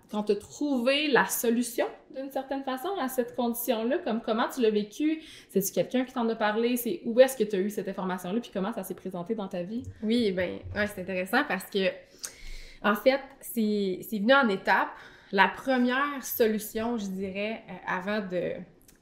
quand tu as trouvé la solution, d'une certaine façon, à cette condition-là, comme comment tu l'as vécu? C'est-tu quelqu'un qui t'en a parlé? C'est où est-ce que tu as eu cette information-là? Puis comment ça s'est présenté dans ta vie? Oui, ouais, c'est intéressant parce que, en fait, c'est venu en étapes. La première solution, je dirais, avant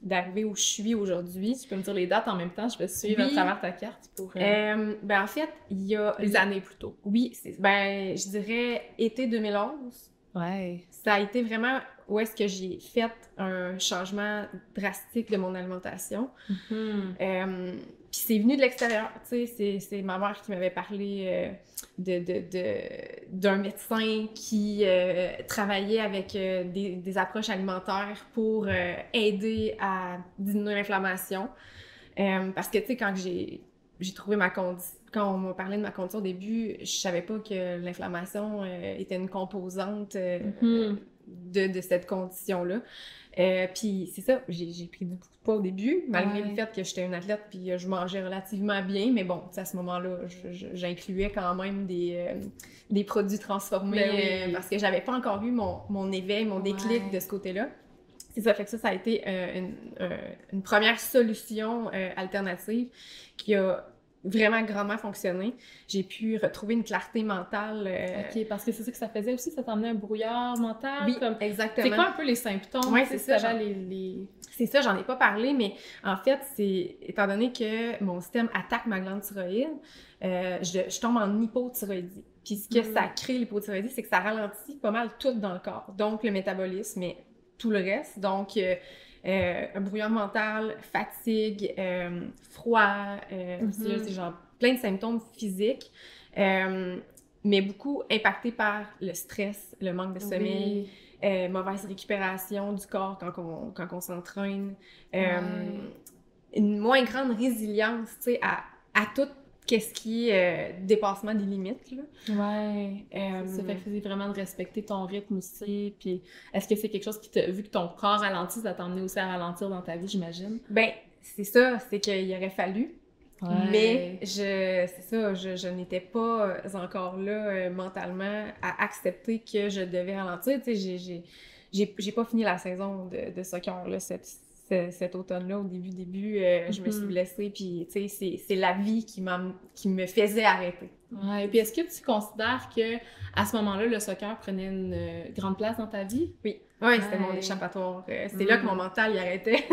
d'arriver où je suis aujourd'hui. Tu peux me dire les dates en même temps, je vais suivre à travers ta carte pour... en fait, il y a... Les années plutôt. Oui, je dirais été 2011. Ouais. Ça a été vraiment où est-ce que j'ai fait un changement drastique de mon alimentation. Puis c'est venu de l'extérieur, tu sais, c'est ma mère qui m'avait parlé d'un médecin qui travaillait avec des approches alimentaires pour aider à diminuer l'inflammation. Parce que, tu sais, quand j'ai trouvé ma condition, quand on m'a parlé de ma condition au début, je savais pas que l'inflammation était une composante de cette condition-là. Puis c'est ça, j'ai pris beaucoup de poids au début, malgré le fait que j'étais une athlète puis je mangeais relativement bien, mais bon, à ce moment-là, j'incluais quand même des produits transformés parce que j'avais pas encore eu mon éveil, mon déclic de ce côté-là. C'est ça, fait que ça a été une première solution alternative qui a vraiment grandement fonctionné. J'ai pu retrouver une clarté mentale. OK, parce que c'est ça que ça faisait aussi, ça t'emmenait un brouillard mental? Oui, exactement. C'est quoi un peu les symptômes? Oui, c'est ça. C'est ça, j'en ai pas parlé, mais en fait, c'est étant donné que mon système attaque ma glande thyroïde, je tombe en hypothyroïdie. Puis ce que ça crée, l'hypothyroïdie, c'est que ça ralentit pas mal tout dans le corps. Donc, le métabolisme et tout le reste. Donc, un brouillard mental, fatigue, froid, c'est genre plein de symptômes physiques, mais beaucoup impactés par le stress, le manque de sommeil, mauvaise récupération du corps quand on s'entraîne, une moins grande résilience, tu sais, à tout qu'est-ce qui est dépassement des limites, là. Ouais. Ça fait que c'est vraiment de respecter ton rythme aussi. Puis est-ce que c'est quelque chose qui vu que ton corps ralentit, ça t'a amené aussi à ralentir dans ta vie, j'imagine? Ben, c'est ça, c'est qu'il aurait fallu. Ouais. Mais je n'étais pas encore là mentalement à accepter que je devais ralentir. Tu sais, j'ai pas fini la saison de soccer, là, cet automne-là, au début, je me suis blessée, puis tu sais, c'est la vie qui me faisait arrêter. Ouais, et puis est-ce que tu considères que à ce moment-là, le soccer prenait une grande place dans ta vie? Oui. Oui, c'était mon échappatoire. C'est là que mon mental y arrêtait.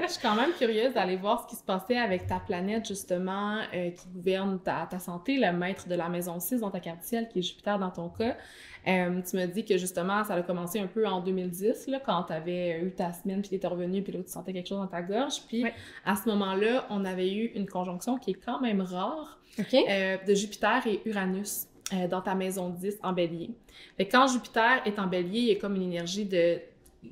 Je suis quand même curieuse d'aller voir ce qui se passait avec ta planète, justement, qui gouverne ta santé, le maître de la maison 6 dans ta carte ciel, qui est Jupiter dans ton cas. Tu me dis que, justement, ça a commencé un peu en 2010, là, quand tu avais eu ta semaine, puis tu étais revenue, puis là, tu sentais quelque chose dans ta gorge. Puis, à ce moment-là, on avait eu une conjonction qui est quand même rare de Jupiter et Uranus dans ta maison 10 en Bélier. Fait que quand Jupiter est en Bélier, il y a comme une énergie de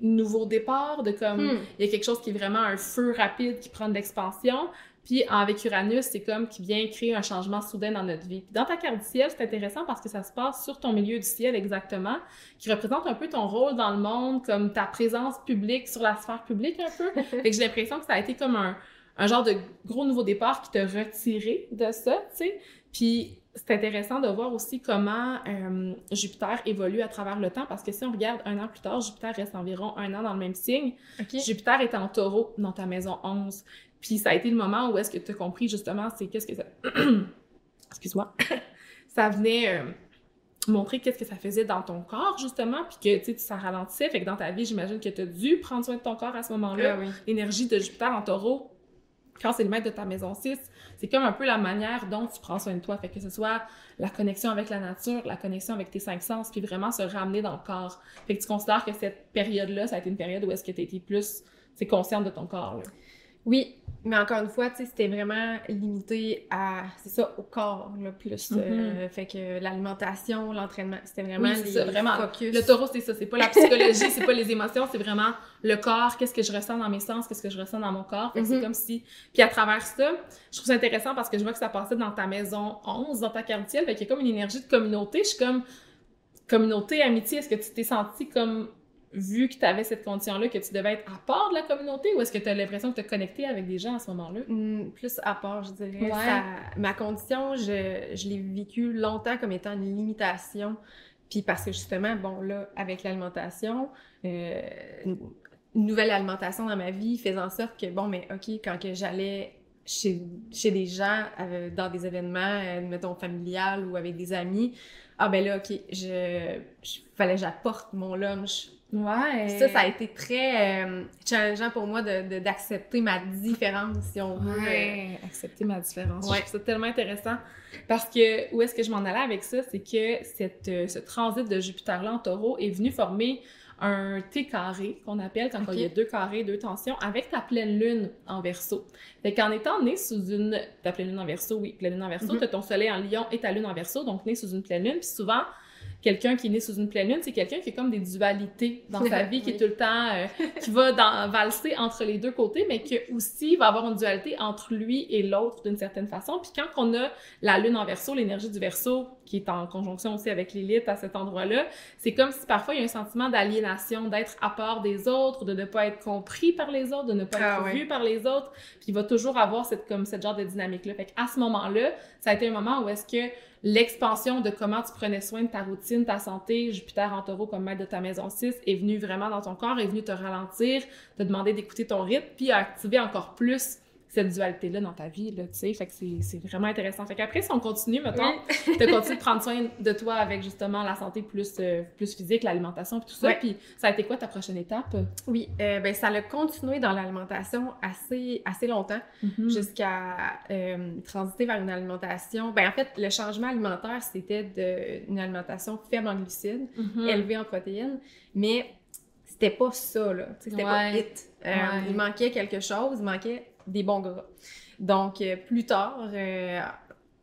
nouveau départ, de comme, il y a quelque chose qui est vraiment un feu rapide qui prend de l'expansion. Puis avec Uranus, c'est comme qui vient créer un changement soudain dans notre vie. Puis dans ta carte du ciel, c'est intéressant parce que ça se passe sur ton milieu du ciel exactement, qui représente un peu ton rôle dans le monde, comme ta présence publique sur la sphère publique un peu. Fait que j'ai l'impression que ça a été comme un genre de gros nouveau départ qui t'a retiré de ça, tu sais. Puis c'est intéressant de voir aussi comment Jupiter évolue à travers le temps, parce que si on regarde 1 an plus tard, Jupiter reste environ 1 an dans le même signe. Okay. Jupiter est en Taureau dans ta maison 11. Puis ça a été le moment où est-ce que tu as compris justement, c'est qu'est-ce que ça... Excuse-moi. Ça venait montrer qu'est-ce que ça faisait dans ton corps, justement, puis que, tu sais, ça ralentissait. Fait que dans ta vie, j'imagine que tu as dû prendre soin de ton corps à ce moment-là. Oui. L'énergie de Jupiter en Taureau, quand c'est le maître de ta maison 6, c'est comme un peu la manière dont tu prends soin de toi. Fait que ce soit la connexion avec la nature, la connexion avec tes 5 sens, puis vraiment se ramener dans le corps. Fait que tu considères que cette période-là, ça a été une période où est-ce que tu étais plus, consciente de ton corps, là. Oui, mais encore une fois, tu sais, c'était vraiment limité à, c'est ça, au corps, là, plus. Fait que l'alimentation, l'entraînement, c'était vraiment vraiment focus. Le Taureau, c'est ça, c'est pas la psychologie, c'est pas les émotions, c'est vraiment le corps, qu'est-ce que je ressens dans mes sens, qu'est-ce que je ressens dans mon corps. Fait que c'est comme si... Puis à travers ça, je trouve ça intéressant parce que je vois que ça passait dans ta maison 11, dans ta carte du ciel, fait qu'il y a comme une énergie de communauté. Je suis comme, communauté, amitié, est-ce que tu t'es sentie comme... vu que tu avais cette condition-là, que tu devais être à part de la communauté, ou est-ce que tu as l'impression que tu as connecté avec des gens à ce moment-là? Plus à part, je dirais. Ouais. Ma condition, je l'ai vécue longtemps comme étant une limitation. Puis parce que justement, bon, là, avec l'alimentation, une nouvelle alimentation dans ma vie faisait en sorte que, bon, mais OK, quand que j'allais chez des gens, dans des événements, mettons, familial ou avec des amis, ah ben là, OK, fallait que j'apporte mon lunch. Ouais. Ça a été très challengeant pour moi d'accepter ma différence, si on veut. Ouais, accepter ma différence. Ouais. Je trouve ça tellement intéressant parce que où est-ce que je m'en allais avec ça, c'est que ce transit de Jupiter-là en Taureau est venu former un T carré, qu'on appelle quand il y a 2 carrés, 2 tensions, avec ta pleine lune en Verseau. Fait qu'en étant né sous ta pleine lune en Verseau, oui, pleine lune en Verseau, t'as ton soleil en Lion et ta lune en Verseau, donc né sous une pleine lune, puis souvent, quelqu'un qui est né sous une pleine lune, c'est quelqu'un qui a comme des dualités dans sa vie, qui est tout le temps, qui va valser entre les deux côtés, mais qui aussi va avoir une dualité entre lui et l'autre d'une certaine façon. Puis quand on a la lune en Verseau, l'énergie du Verseau, qui est en conjonction aussi avec Lilith à cet endroit-là, c'est comme si parfois il y a un sentiment d'aliénation, d'être à part des autres, de ne pas être compris par les autres, de ne pas être vu par les autres. Puis il va toujours avoir cette genre de dynamique-là. Fait qu'à ce moment-là, ça a été un moment où est-ce que l'expansion de comment tu prenais soin de ta routine, ta santé, Jupiter en Taureau comme maître de ta maison 6, est venu vraiment dans ton corps, est venu te ralentir, te demander d'écouter ton rythme, puis à activer encore plus cette dualité-là dans ta vie, là, tu sais. Fait que c'est vraiment intéressant. Fait qu'après, si on continue, mettons, tu continues de prendre soin de toi avec justement la santé plus physique, l'alimentation, puis tout ça. Puis ça a été quoi ta prochaine étape? Oui, ben ça a continué dans l'alimentation assez longtemps, jusqu'à transiter vers une alimentation. Ben en fait, le changement alimentaire, c'était une alimentation faible en glucides, élevée en protéines, mais c'était pas ça, là. C'était pas it. Il manquait quelque chose, il manquait des bons gras. Donc, plus tard,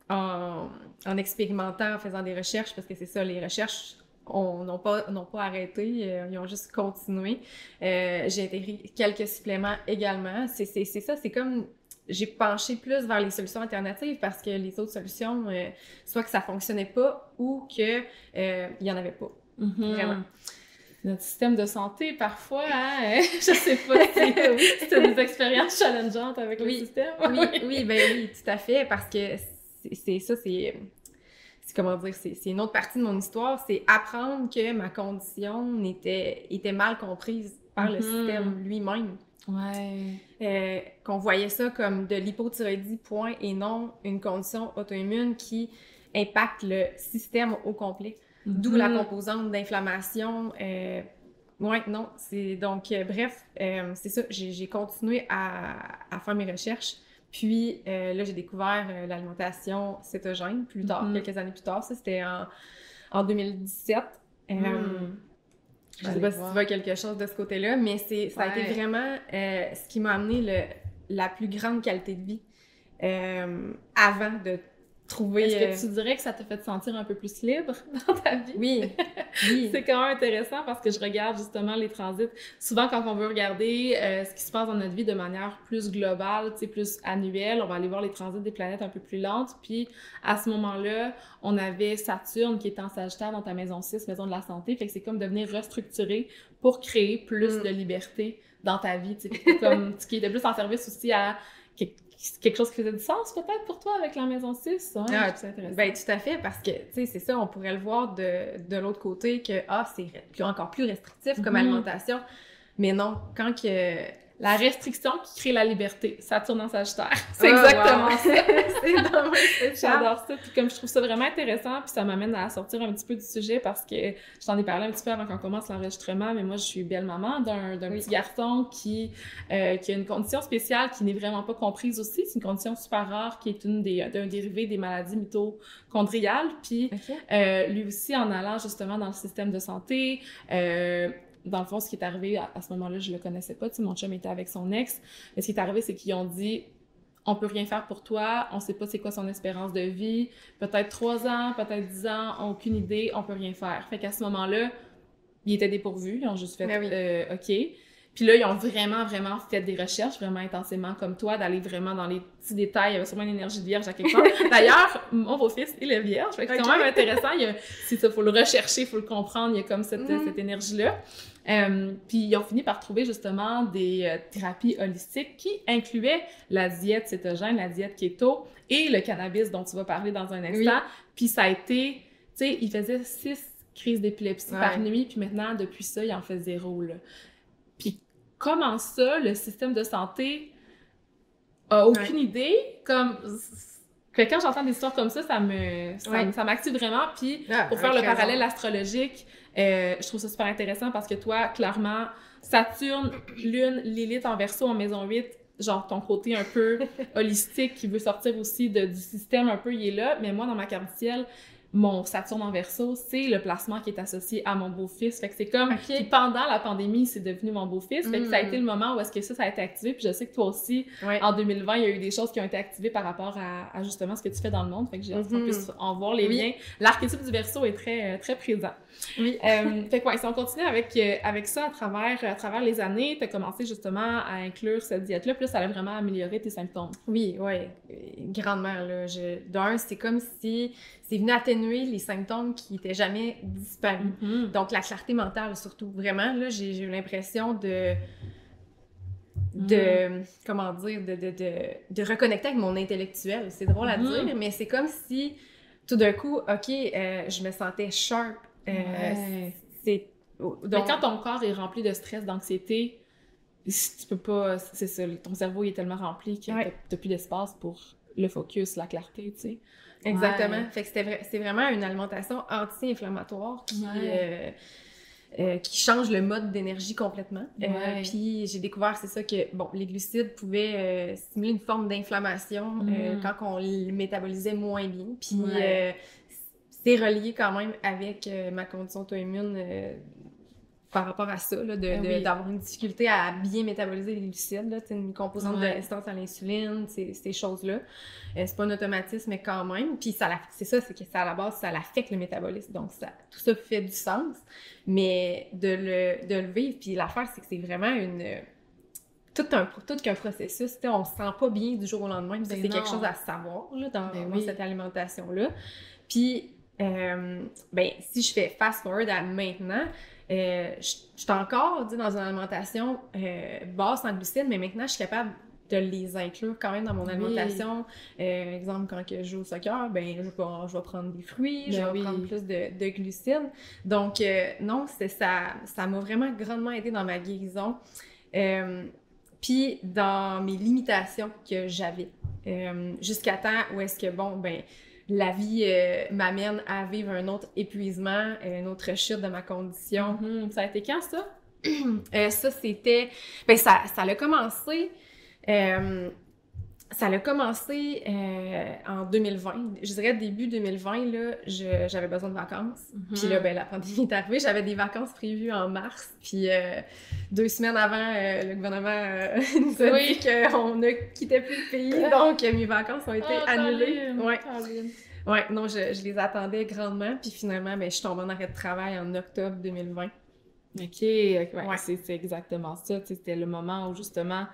en expérimentant, en faisant des recherches, parce que c'est ça, les recherches n'ont pas arrêté, ils ont juste continué. J'ai intégré quelques suppléments également. C'est ça, c'est comme... J'ai penché plus vers les solutions alternatives parce que les autres solutions, soit que ça fonctionnait pas ou que il y en avait pas. Vraiment. Notre système de santé, parfois, hein, je sais pas si tu as des expériences challengeantes avec le système. Oui, tout à fait, parce que c'est comment dire, c'est une autre partie de mon histoire, c'est apprendre que ma condition était mal comprise par le système lui-même. Ouais. Qu'on voyait ça comme de l'hypothyroïdie, point, et non une condition auto-immune qui impacte le système au complet. D'où la composante d'inflammation. C'est donc, bref, c'est ça, j'ai continué à faire mes recherches. Puis là, j'ai découvert l'alimentation cétogène plus tard, quelques années plus tard. Ça, c'était en 2017. Je sais pas si tu vois quelque chose de ce côté-là, mais ça a été vraiment ce qui m'a amené la plus grande qualité de vie avant de trouver... Est-ce que tu dirais que ça t'a fait te sentir un peu plus libre dans ta vie? Oui. Oui. C'est quand même intéressant parce que je regarde justement les transits. Souvent, quand on veut regarder ce qui se passe dans notre vie de manière plus globale, tu sais, plus annuelle, on va aller voir les transits des planètes un peu plus lentes. Puis, à ce moment-là, on avait Saturne qui est en Sagittaire dans ta maison 6, maison de la santé. Fait que c'est comme de venir restructurer pour créer plus de liberté dans ta vie, tu sais. Comme ce qui était plus en service aussi à quelque chose qui faisait du sens peut-être pour toi avec la maison 6. Ouais, c'est intéressant. Ben, tout à fait, parce que, tu sais, c'est ça, on pourrait le voir de l'autre côté que, c'est encore plus restrictif comme alimentation. Mais non, quand que... La restriction qui crée la liberté. Saturne en Sagittaire. C'est exactement ça. J'adore ça. Puis comme je trouve ça vraiment intéressant, puis ça m'amène à sortir un petit peu du sujet parce que je t'en ai parlé un petit peu avant qu'on commence l'enregistrement, mais moi, je suis belle maman d'un petit garçon qui a une condition spéciale qui n'est vraiment pas comprise aussi. C'est une condition super rare qui est d'un dérivé des maladies mitochondriales. Puis lui aussi, en allant justement dans le système de santé, dans le fond, ce qui est arrivé, à ce moment-là, je le connaissais pas, tu sais, mon chum était avec son ex, mais ce qui est arrivé, c'est qu'ils ont dit « On peut rien faire pour toi, on sait pas c'est quoi son espérance de vie, peut-être 3 ans, peut-être 10 ans, aucune idée, on peut rien faire. » Fait qu'à ce moment-là, ils étaient dépourvus, ils ont juste fait « OK ». Puis là, ils ont vraiment fait des recherches, vraiment intensément, comme toi, d'aller vraiment dans les petits détails. Il y avait sûrement une énergie de vierge à quelque part. D'ailleurs, mon beau-fils, il est vierge. Fait que c'est quand même intéressant. C'est ça, faut le rechercher, il faut le comprendre. Il y a comme cette énergie-là. Puis ils ont fini par trouver justement des thérapies holistiques qui incluaient la diète cétogène, la diète keto et le cannabis dont tu vas parler dans un instant. Puis ça a été, tu sais, il faisait 6 crises d'épilepsie par nuit. Puis maintenant, depuis ça, il en fait 0, là. Puis comment ça, le système de santé a aucune idée, comme... Que quand j'entends des histoires comme ça m'active vraiment. Puis pour faire le parallèle astrologique, je trouve ça super intéressant parce que toi, clairement, Saturne, Lune, Lilith en Verseau en maison 8, genre ton côté un peu holistique qui veut sortir aussi du système un peu, il est là. Mais moi, dans ma carte du ciel, mon Saturne en Verseau, c'est le placement qui est associé à mon beau-fils. Fait que c'est comme... Puis pendant la pandémie, c'est devenu mon beau-fils. Fait que ça a été le moment où est-ce que ça a été activé. Puis je sais que toi aussi, en 2020, il y a eu des choses qui ont été activées par rapport à justement ce que tu fais dans le monde. Fait que j'ai hâte qu'on puisse en voir les liens. L'archétype du Verseau est très, très présent. Oui. Fait que si on continue avec ça à travers les années, tu as commencé justement à inclure cette diète-là. Puis là, ça a vraiment amélioré tes symptômes. Oui, grandement, là. D'un, c'est comme si c'est venu atténuer les symptômes qui n'étaient jamais disparus. Donc, la clarté mentale, surtout. Vraiment, là, j'ai eu l'impression de reconnecter avec mon intellectuel. C'est drôle à dire, mais c'est comme si, tout d'un coup, je me sentais sharp. Mais quand ton corps est rempli de stress, d'anxiété, tu peux pas... C'est ça, ton cerveau est tellement rempli que t'as plus d'espace pour le focus, la clarté, tu sais. Exactement. Fait que c'est vraiment une alimentation anti-inflammatoire qui change le mode d'énergie complètement. Puis j'ai découvert, c'est ça, que les glucides pouvaient stimuler une forme d'inflammation quand on les métabolisait moins bien. Puis c'est relié quand même avec ma condition auto-immune par rapport à ça, là, d'avoir une difficulté à bien métaboliser les glucides, là, une composante de résistance à l'insuline, ces choses-là. C'est pas un automatisme, mais quand même. Puis c'est ça, c'est que ça, à la base, ça affecte le métabolisme. Donc, tout ça fait du sens. Mais de le vivre, puis l'affaire, c'est que c'est vraiment tout qu'un processus. On se sent pas bien du jour au lendemain. C'est quelque chose à savoir là, dans cette alimentation-là. Puis, si je fais fast-forward à maintenant, je suis encore dans une alimentation basse en glucides, mais maintenant, je suis capable de les inclure quand même dans mon alimentation. Exemple, quand je joue au soccer, je vais prendre des fruits, je vais prendre plus de glucides. Donc, non, ça m'a vraiment grandement aidé dans ma guérison. Puis, dans mes limitations que j'avais. Jusqu'à temps où est-ce que, la vie m'amène à vivre un autre épuisement, une autre chute de ma condition. Ça a été quand, ça? Ça, c'était... ça a commencé... ça a commencé en 2020. Je dirais début 2020, là, j'avais besoin de vacances. Puis là, la pandémie est arrivée. J'avais des vacances prévues en mars. Puis 2 semaines avant, le gouvernement nous a dit qu'on ne quittait plus le pays. Donc, mes vacances ont été annulées. Ouais, non, je les attendais grandement, puis finalement, ben, je suis tombée en arrêt de travail en octobre 2020. OK, ouais. C'est exactement ça. C'était le moment où, justement,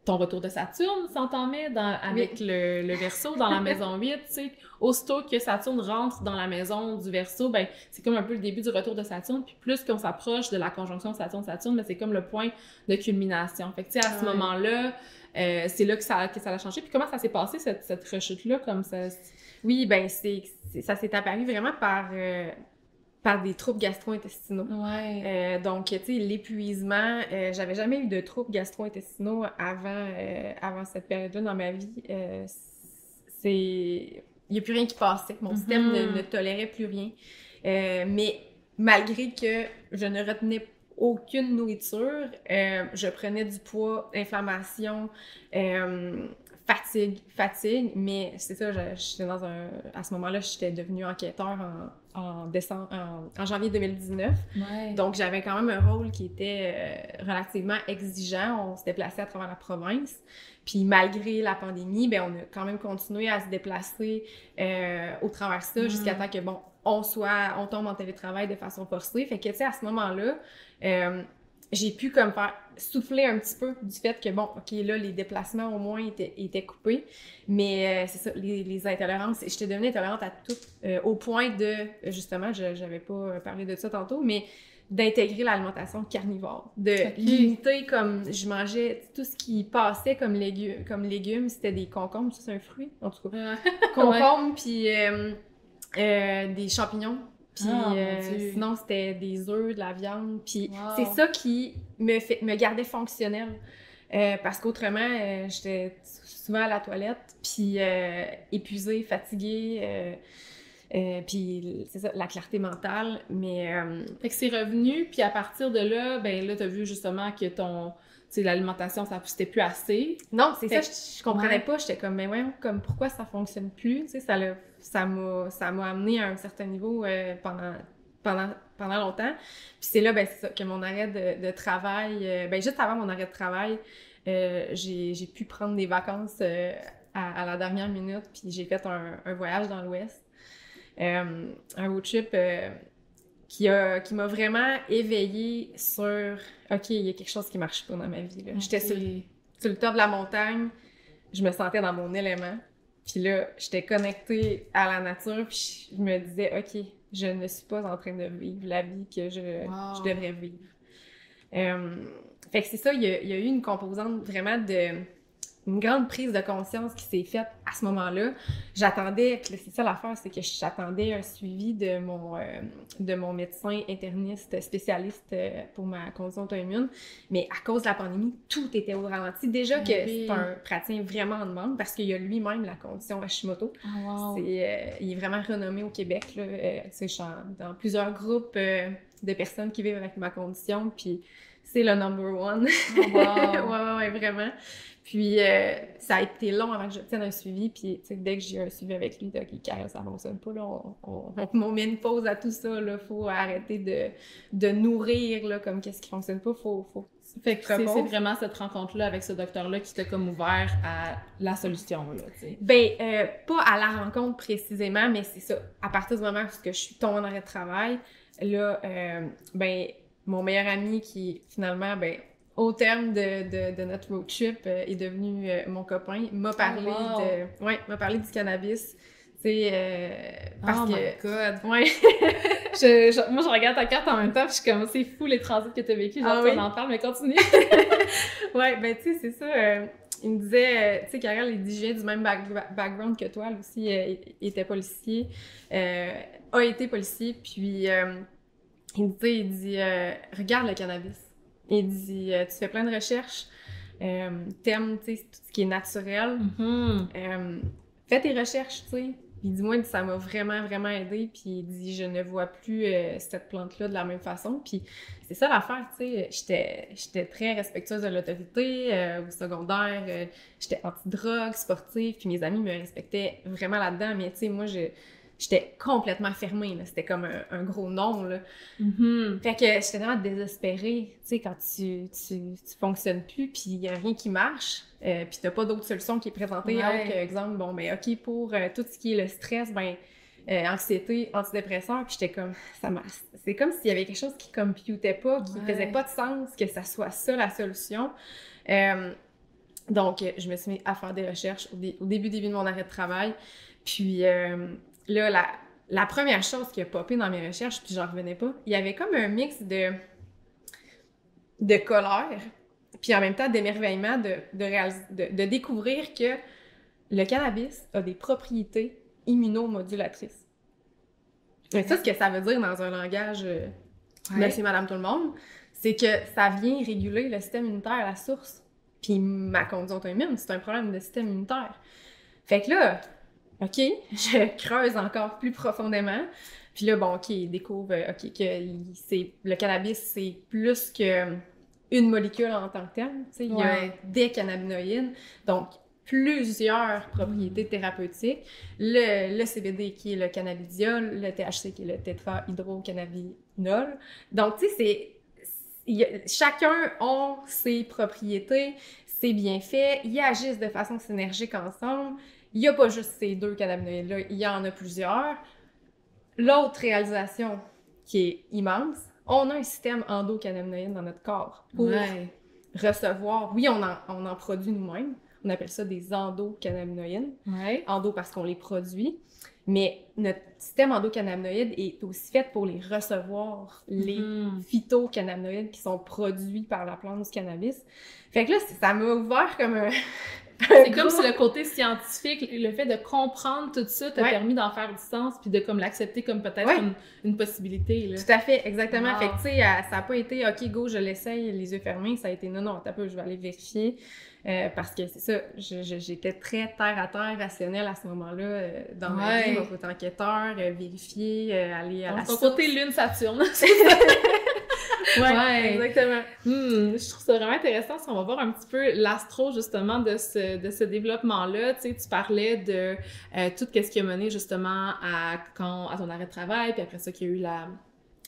ton retour de Saturne s'entamait avec le Verseau dans la maison 8, tu sais. Aussitôt que Saturne rentre dans la maison du Verseau, ben c'est comme un peu le début du retour de Saturne, puis plus qu'on s'approche de la conjonction Saturne-Saturne, ben, c'est comme le point de culmination. Fait que, tu sais, à ce moment-là, c'est là que ça a changé. Puis comment ça s'est passé, cette rechute-là, comme ça? Oui, ben ça s'est apparu vraiment par des troubles gastro-intestinaux. Ouais. Donc, tu sais, l'épuisement, j'avais jamais eu de troubles gastro-intestinaux avant cette période-là dans ma vie. Il n'y a plus rien qui passait. Mon système ne tolérait plus rien. Mais malgré que je ne retenais aucune nourriture, je prenais du poids, inflammation, fatigue, mais c'est ça, j'étais à ce moment-là, j'étais devenue enquêteur en janvier 2019. Ouais. Donc, j'avais quand même un rôle qui était relativement exigeant. On se déplaçait à travers la province. Puis, malgré la pandémie, ben, on a quand même continué à se déplacer au travers de ça jusqu'à temps que, bon, on tombe en télétravail de façon forcée. Fait que, tu sais, à ce moment-là, j'ai pu comme faire souffler un petit peu du fait que, bon, OK, là, les déplacements au moins étaient coupés. Mais c'est ça, les intolérances, j'étais devenue intolérante à tout, au point de, justement, j'avais pas parlé de ça tantôt, mais d'intégrer l'alimentation carnivore, de limiter comme je mangeais tout ce qui passait comme légumes, c'était des concombres, ça c'est un fruit, en tout cas. Concombres, puis des champignons. Puis sinon, c'était des œufs, de la viande. Puis c'est ça qui me gardait fonctionnelle. Parce qu'autrement, j'étais souvent à la toilette, puis épuisée, fatiguée. Puis c'est ça, la clarté mentale. Mais fait que c'est revenu, puis à partir de là, ben là, t'as vu justement que l'alimentation, c'était plus assez. Non, c'est ça, je comprenais pas. J'étais comme, mais ouais, comme pourquoi ça fonctionne plus? Tu sais, ça m'a amené à un certain niveau pendant longtemps. Puis c'est là, ben c'est ça, que mon arrêt de travail, ben juste avant mon arrêt de travail, j'ai pu prendre des vacances à la dernière minute, puis j'ai fait un voyage dans l'Ouest. Un road trip qui m'a vraiment éveillée sur OK, il y a quelque chose qui marche pas dans ma vie. Là. Okay. J'étais sur le top de la montagne, je me sentais dans mon élément. Puis là, j'étais connectée à la nature, puis je me disais OK, je ne suis pas en train de vivre la vie que je devrais vivre. Fait que c'est ça, il y a eu une composante vraiment une grande prise de conscience qui s'est faite à ce moment-là. C'est ça l'affaire, c'est que j'attendais un suivi de mon médecin interniste spécialiste pour ma condition auto-immune, mais à cause de la pandémie, tout était au ralenti. Déjà que c'est un praticien vraiment en demande parce qu'il y a lui-même la condition Hashimoto. Il est vraiment renommé au Québec. Là. Je suis dans plusieurs groupes de personnes qui vivent avec ma condition, puis c'est le number one. Ouais, vraiment. Puis, ça a été long avant que j'obtienne un suivi. Puis, dès que j'ai eu un suivi avec lui, OK, Karel, ça fonctionne pas. Là, on met une pause à tout ça. Il faut arrêter de nourrir là, comme qu'est-ce qui fonctionne pas. Fait que c'est vraiment cette rencontre-là avec ce docteur-là qui t'a comme ouvert à la solution, là, tu sais. Ben, pas à la rencontre précisément, mais c'est ça. À partir du moment où je suis tombée en arrêt de travail, là, ben, mon meilleur ami qui, finalement, ben, au terme de notre road trip, est devenu mon copain, m'a parlé m'a parlé du cannabis. Tu sais, parce my God! Ouais. Moi, je regarde ta carte en même temps, puis je suis comme, c'est fou les transits que t'as vécu, genre, on en parle, mais continue! Ouais, ben, tu sais, c'est ça. Il me disait, tu sais, Karel, il dit, je viens du même background que toi, lui aussi, il était policier, a été policier, puis il dit, regarde le cannabis. Il dit, tu fais plein de recherches, t'aimes, tu sais, tout ce qui est naturel, fais tes recherches, tu sais. Il dit, moi, ça m'a vraiment, vraiment aidé, puis il dit, je ne vois plus cette plante-là de la même façon, puis c'est ça l'affaire, tu sais, j'étais très respectueuse de l'autorité, au secondaire, j'étais anti-drogue, sportive, puis mes amis me respectaient vraiment là-dedans, mais tu sais, moi, j'étais complètement fermée, là. C'était comme un gros non, là. Fait que j'étais vraiment désespérée, tu sais, quand tu fonctionnes plus, puis il y a rien qui marche, puis t'as pas d'autre solution qui est présentée, autre exemple, bon, ben OK, pour tout ce qui est le stress, ben, anxiété, antidépresseur, puis j'étais comme, c'est comme s'il y avait quelque chose qui computait pas, qui faisait pas de sens, que ça soit ça la solution. Donc, je me suis mis à faire des recherches au début de mon arrêt de travail, puis là, la première chose qui a popé dans mes recherches, puis j'en revenais pas, il y avait comme un mix de colère, puis en même temps d'émerveillement de découvrir que le cannabis a des propriétés immunomodulatrices. Mais ça, ce que ça veut dire dans un langage monsieur, madame, tout le monde, c'est que ça vient réguler le système immunitaire à la source. Puis ma condition auto-immune, c'est un problème de système immunitaire. Fait que là, OK, je creuse encore plus profondément. Puis là, bon, OK, il découvre que le cannabis, c'est plus qu'une molécule en tant que telle. Il y a des cannabinoïdes, donc plusieurs propriétés thérapeutiques. Le CBD qui est le cannabidiol, le THC qui est le tétrahydrocannabinol. Donc, tu sais, chacun a ses propriétés, ses bienfaits, ils agissent de façon synergique ensemble. Il n'y a pas juste ces deux cannabinoïdes-là, il y en a plusieurs. L'autre réalisation qui est immense, on a un système endocannabinoïde dans notre corps pour recevoir. Oui, on en produit nous-mêmes. On appelle ça des endocannabinoïdes. Endo parce qu'on les produit. Mais notre système endocannabinoïde est aussi fait pour les recevoir, les phytocannabinoïdes qui sont produits par la plante du cannabis. Fait que là, ça m'a ouvert comme un... C'est comme si le côté scientifique, le fait de comprendre tout ça t'a permis d'en faire du sens puis de comme l'accepter comme peut-être une possibilité. Là. Tout à fait, exactement. Wow. Fait que tu sais, ça n'a pas été « OK, go, je l'essaye, les yeux fermés ». Ça a été « Non, attends un peu, je vais aller vérifier ». Parce que c'est ça, j'étais très terre-à-terre, rationnelle à ce moment-là dans ma vie, mon côté enquêteur, vérifier, aller à la source. Ton côté lune-Saturne. Ouais, exactement. Je trouve ça vraiment intéressant. Si on va voir un petit peu l'astro, justement, de ce développement-là. Tu sais, tu parlais de tout ce qui a mené, justement, à ton arrêt de travail, puis après ça, qu'il y a eu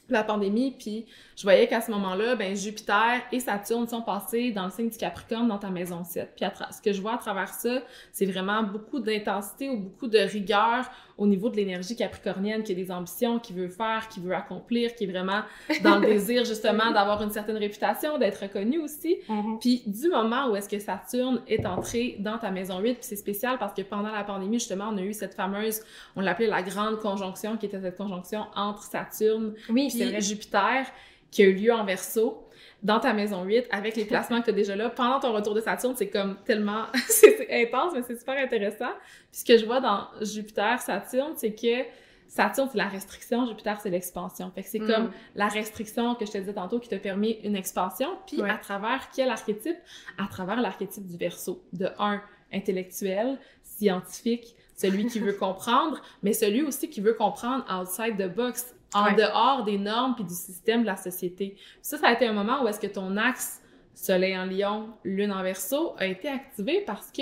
la pandémie, puis je voyais qu'à ce moment-là, ben Jupiter et Saturne sont passés dans le signe du Capricorne dans ta maison 7. Puis ce que je vois à travers ça, c'est vraiment beaucoup d'intensité ou beaucoup de rigueur au niveau de l'énergie capricornienne, qui a des ambitions, qui veut faire, qui veut accomplir, qui est vraiment dans le désir justement d'avoir une certaine réputation, d'être reconnu aussi. Puis du moment où est-ce que Saturne est entré dans ta maison 8, puis c'est spécial parce que pendant la pandémie, justement, on a eu cette fameuse, on l'appelait la grande conjonction, qui était cette conjonction entre Saturne et Jupiter, qui a eu lieu en Verseau, dans ta maison 8, avec les placements que tu as déjà là. Pendant ton retour de Saturne, c'est comme tellement... c'est intense, mais c'est super intéressant. Puis ce que je vois dans Jupiter-Saturne, c'est que Saturne, c'est la restriction, Jupiter, c'est l'expansion. Fait que c'est comme la restriction que je te disais tantôt qui te permet une expansion. Puis à travers quel archétype? À travers l'archétype du Verseau. De un, intellectuel, scientifique, celui qui veut comprendre, mais celui aussi qui veut comprendre outside the box, en dehors des normes puis du système de la société. Ça a été un moment où est-ce que ton axe Soleil en Lion, Lune en Verseau a été activé parce que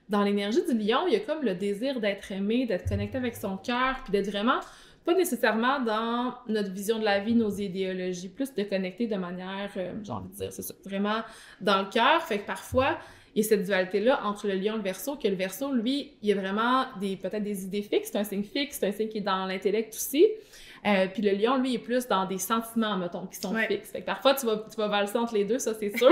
dans l'énergie du Lion, il y a comme le désir d'être aimé, d'être connecté avec son cœur, puis d'être vraiment, pas nécessairement dans notre vision de la vie, nos idéologies, plus de connecter de manière, j'ai envie de dire, c'est ça, vraiment dans le cœur. Fait que parfois, il y a cette dualité-là entre le Lion et le Verseau, que le Verseau, lui, il y a vraiment peut-être des idées fixes, c'est un signe fixe, c'est un signe qui est dans l'intellect aussi. Puis le Lion, lui, est plus dans des sentiments, mettons, qui sont fixes. Fait que parfois, tu vas valser entre les deux, ça, c'est sûr.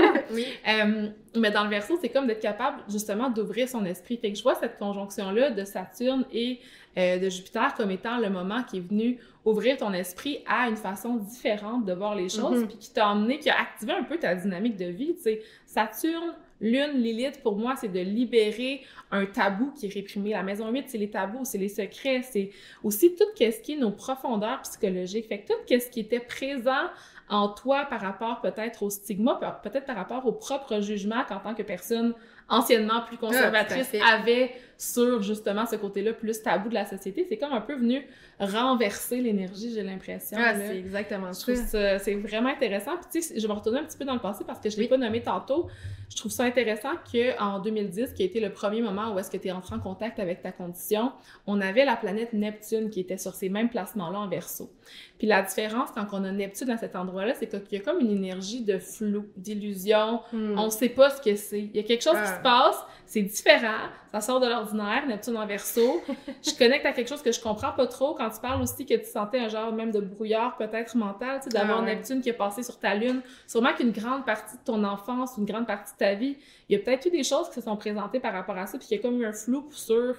Mais dans le Verseau, c'est comme d'être capable, justement, d'ouvrir son esprit. Fait que je vois cette conjonction-là de Saturne et de Jupiter comme étant le moment qui est venu ouvrir ton esprit à une façon différente de voir les choses, puis qui t'a emmené, qui a activé un peu ta dynamique de vie, tu sais. Saturne, Lune, Lilith, pour moi, c'est de libérer un tabou qui est réprimé. La maison 8, c'est les tabous, c'est les secrets, c'est aussi tout ce qui est nos profondeurs psychologiques. Fait que tout ce qui était présent en toi par rapport peut-être au stigma, peut-être par rapport au propre jugement qu'en tant que personne anciennement plus conservatrice avait sur justement ce côté-là plus tabou de la société. C'est comme un peu venu renverser l'énergie, j'ai l'impression. C'est exactement ça. Je trouve ça, c'est vraiment intéressant. Puis tu sais, je vais retourner un petit peu dans le passé parce que je l'ai pas nommé tantôt. Je trouve ça intéressant qu'en 2010, qui a été le premier moment où est-ce que tu es entré en contact avec ta condition, on avait la planète Neptune qui était sur ces mêmes placements-là en Verseau. Puis la différence quand on a Neptune à cet endroit-là, c'est qu'il y a comme une énergie de flou, d'illusion. On sait pas ce que c'est. Il y a quelque chose qui se passe, c'est différent, ça sort de l'ordinaire, Neptune en Verseau. Je connecte à quelque chose que je comprends pas trop quand tu parles aussi que tu sentais un genre même de brouillard peut-être mental, tu sais, d'avoir Neptune qui est passé sur ta lune. Sûrement qu'une grande partie de ton enfance, une grande partie de ta vie, il y a peut-être eu des choses qui se sont présentées par rapport à ça, puis il y a comme eu un flou sur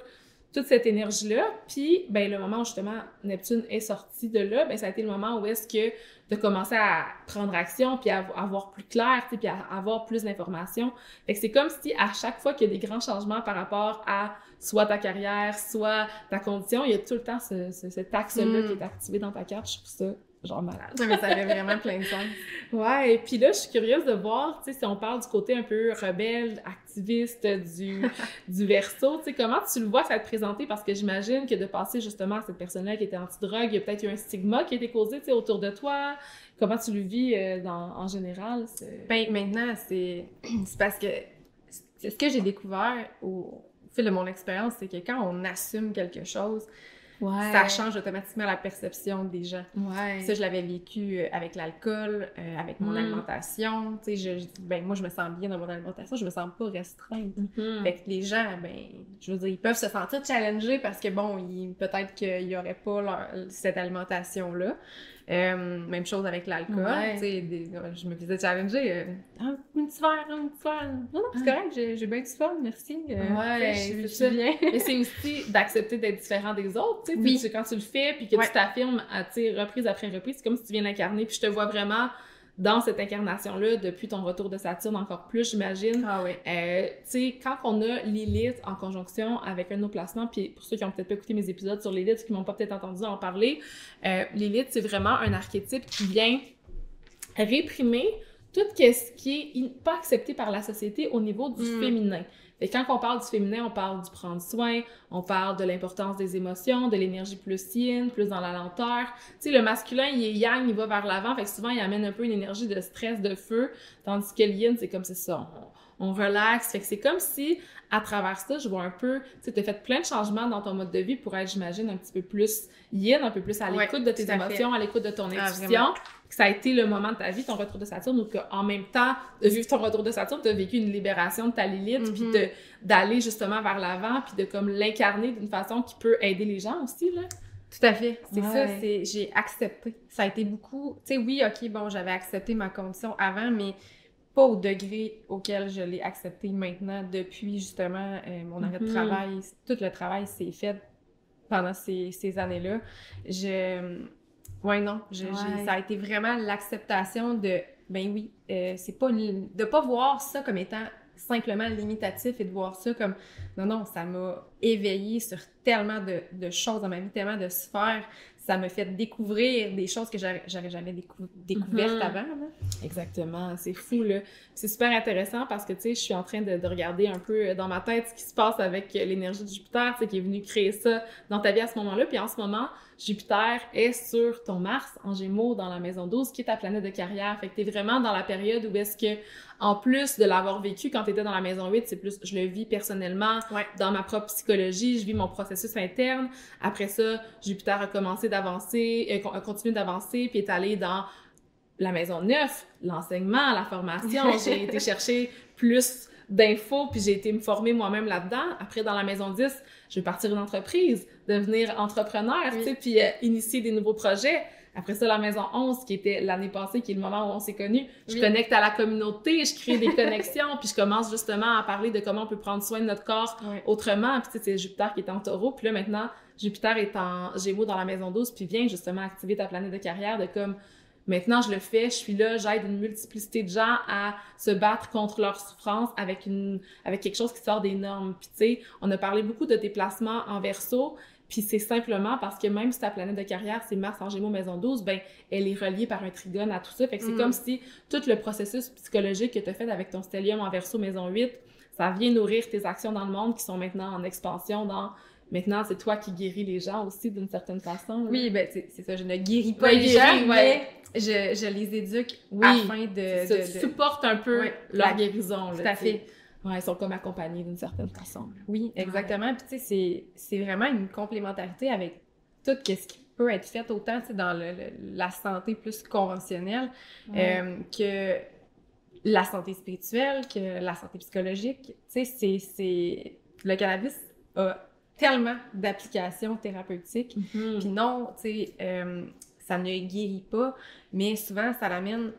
toute cette énergie-là. Puis, ben le moment où justement Neptune est sorti de là, ben ça a été le moment où est-ce que de commencer à prendre action, puis à voir plus clair, tu sais, puis à avoir plus d'informations. Fait que c'est comme si à chaque fois qu'il y a des grands changements par rapport à soit ta carrière, soit ta condition, il y a tout le temps cet axe-là qui est activé dans ta carte. Je trouve ça genre malade. Ouais, mais ça avait vraiment plein de sens. Ouais, et puis là, je suis curieuse de voir, tu sais, si on parle du côté un peu rebelle, activiste du Verseau, tu sais, comment tu le vois ça te présenter? Parce que j'imagine que de passer justement à cette personne-là qui était anti-drogue, il y a peut-être eu un stigma qui a été causé, tu sais, autour de toi. Comment tu le vis en général? Ben, maintenant, c'est parce que c'est ce que j'ai découvert au fil de mon expérience, c'est que quand on assume quelque chose, ça change automatiquement la perception des gens. Ça, je l'avais vécu avec l'alcool, avec mon alimentation. Tu sais, ben, moi, je me sens bien dans mon alimentation, je me sens pas restreinte. Fait que les gens, ben, je veux dire, ils peuvent se sentir challengés parce que, bon, peut-être qu'il y aurait pas cette alimentation-là. Même chose avec l'alcool, tu sais, je me faisais challenger, un petit verre. Non, c'est correct, j'ai bien du fun, merci. Je suis bien. Mais c'est aussi d'accepter d'être différent des autres, tu sais, quand tu le fais, puis que tu t'affirmes, tu sais, reprise après reprise, c'est comme si tu viens l'incarner, puis je te vois vraiment dans cette incarnation-là, depuis ton retour de Saturne encore plus, j'imagine. Tu sais, quand on a Lilith en conjonction avec un de nos placements, puis pour ceux qui ont peut-être pas écouté mes épisodes sur Lilith, qui m'ont pas peut-être entendu en parler, Lilith, c'est vraiment un archétype qui vient réprimer tout ce qui est pas accepté par la société au niveau du féminin. Et quand on parle du féminin, on parle du prendre soin, on parle de l'importance des émotions, de l'énergie plus yin, plus dans la lenteur. Tu sais, le masculin, il est yang, il va vers l'avant, fait que souvent, il amène un peu une énergie de stress, de feu, tandis que le yin, c'est comme c'est ça, on relaxe. Fait que c'est comme si, à travers ça, je vois un peu, tu sais, t'as fait plein de changements dans ton mode de vie pour être, j'imagine, un petit peu plus yin, un peu plus à l'écoute de tes émotions, à l'écoute de ton intuition. Ça a été le moment de ta vie, ton retour de Saturne, ou qu'en même temps de vivre ton retour de Saturne, tu as vécu une libération de ta Lilith, puis d'aller justement vers l'avant, puis de comme l'incarner d'une façon qui peut aider les gens aussi, là. Tout à fait. C'est ça, j'ai accepté. Ça a été beaucoup... Tu sais, oui, OK, bon, j'avais accepté ma condition avant, mais pas au degré auquel je l'ai accepté maintenant, depuis justement mon arrêt de travail. Tout le travail s'est fait pendant ces années-là. Ça a été vraiment l'acceptation de, ben oui, c'est pas de pas voir ça comme étant simplement limitatif et de voir ça comme, non, ça m'a éveillée sur tellement de choses dans ma vie, tellement de sphères. Ça m'a fait découvrir des choses que j'aurais jamais découvertes avant. Là. Exactement, c'est fou, là. C'est super intéressant parce que, tu sais, je suis en train de regarder un peu dans ma tête ce qui se passe avec l'énergie de Jupiter, tu sais, qui est venu créer ça dans ta vie à ce moment-là. Puis en ce moment, Jupiter est sur ton Mars en Gémeaux dans la maison 12, qui est ta planète de carrière. Fait que t'es vraiment dans la période où est-ce que, en plus de l'avoir vécu quand t'étais dans la maison 8, c'est plus, je le vis personnellement, dans ma propre psychologie, je vis mon processus interne. Après ça, Jupiter a commencé d'avancer, a continué d'avancer, puis est allé dans la maison 9, l'enseignement, la formation. J'ai été chercher plus d'infos, puis j'ai été me former moi-même là-dedans. Après, dans la maison 10, je vais partir une entreprise, devenir entrepreneur, tu sais, puis initier des nouveaux projets. Après ça, la maison 11, qui était l'année passée, qui est le moment où on s'est connus, je connecte à la communauté, je crée des connexions, puis je commence justement à parler de comment on peut prendre soin de notre corps autrement. Puis tu sais, c'est Jupiter qui est en Taureau, puis là maintenant, Jupiter est en Gémeaux dans la maison 12, puis vient justement activer ta planète de carrière de comme, maintenant je le fais, je suis là, j'aide une multiplicité de gens à se battre contre leur souffrance avec quelque chose qui sort des normes. Puis tu sais, on a parlé beaucoup de tes placements en Verseau, puis c'est simplement parce que même si ta planète de carrière, c'est Mars en Gémeaux maison 12, ben elle est reliée par un trigone à tout ça. Fait que c'est comme si tout le processus psychologique que tu as fait avec ton stellium en Verseau maison 8, ça vient nourrir tes actions dans le monde qui sont maintenant en expansion maintenant, c'est toi qui guéris les gens aussi d'une certaine façon. Là. Oui, ben c'est ça, je ne guéris pas les gens, mais je les éduque afin de... Tu supportes un peu leur guérison. Tout à fait. Ouais, ils sont comme accompagnés d'une certaine façon. Oui, exactement. Puis tu sais, c'est vraiment une complémentarité avec tout ce qui peut être fait autant dans la santé plus conventionnelle que la santé spirituelle, que la santé psychologique. Tu sais, le cannabis a tellement d'applications thérapeutiques. Puis non, tu sais, ça ne guérit pas, mais souvent, ça l'amène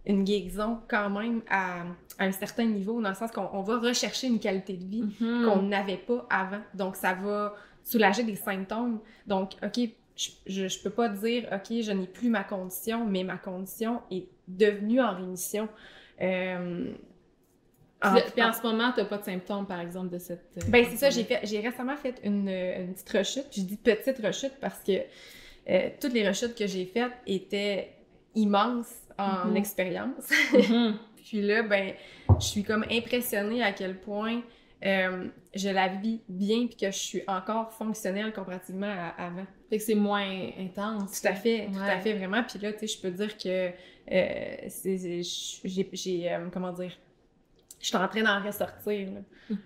une guérison quand même à un certain niveau, dans le sens qu'on va rechercher une qualité de vie qu'on n'avait pas avant. Donc, ça va soulager des symptômes. Donc, OK, je peux pas dire, OK, je n'ai plus ma condition, mais ma condition est devenue en rémission. Puis en ce moment, t'as pas de symptômes, par exemple, de cette... Ben c'est ça, j'ai récemment fait une petite rechute. Je dis petite rechute parce que toutes les rechutes que j'ai faites étaient immenses en expérience. Puis là, ben, je suis comme impressionnée à quel point je la vis bien puis que je suis encore fonctionnelle comparativement à avant. Fait que c'est moins intense. Tout à fait, vraiment. Puis là, tu sais, je peux dire que comment dire... Je suis en train d'en ressortir.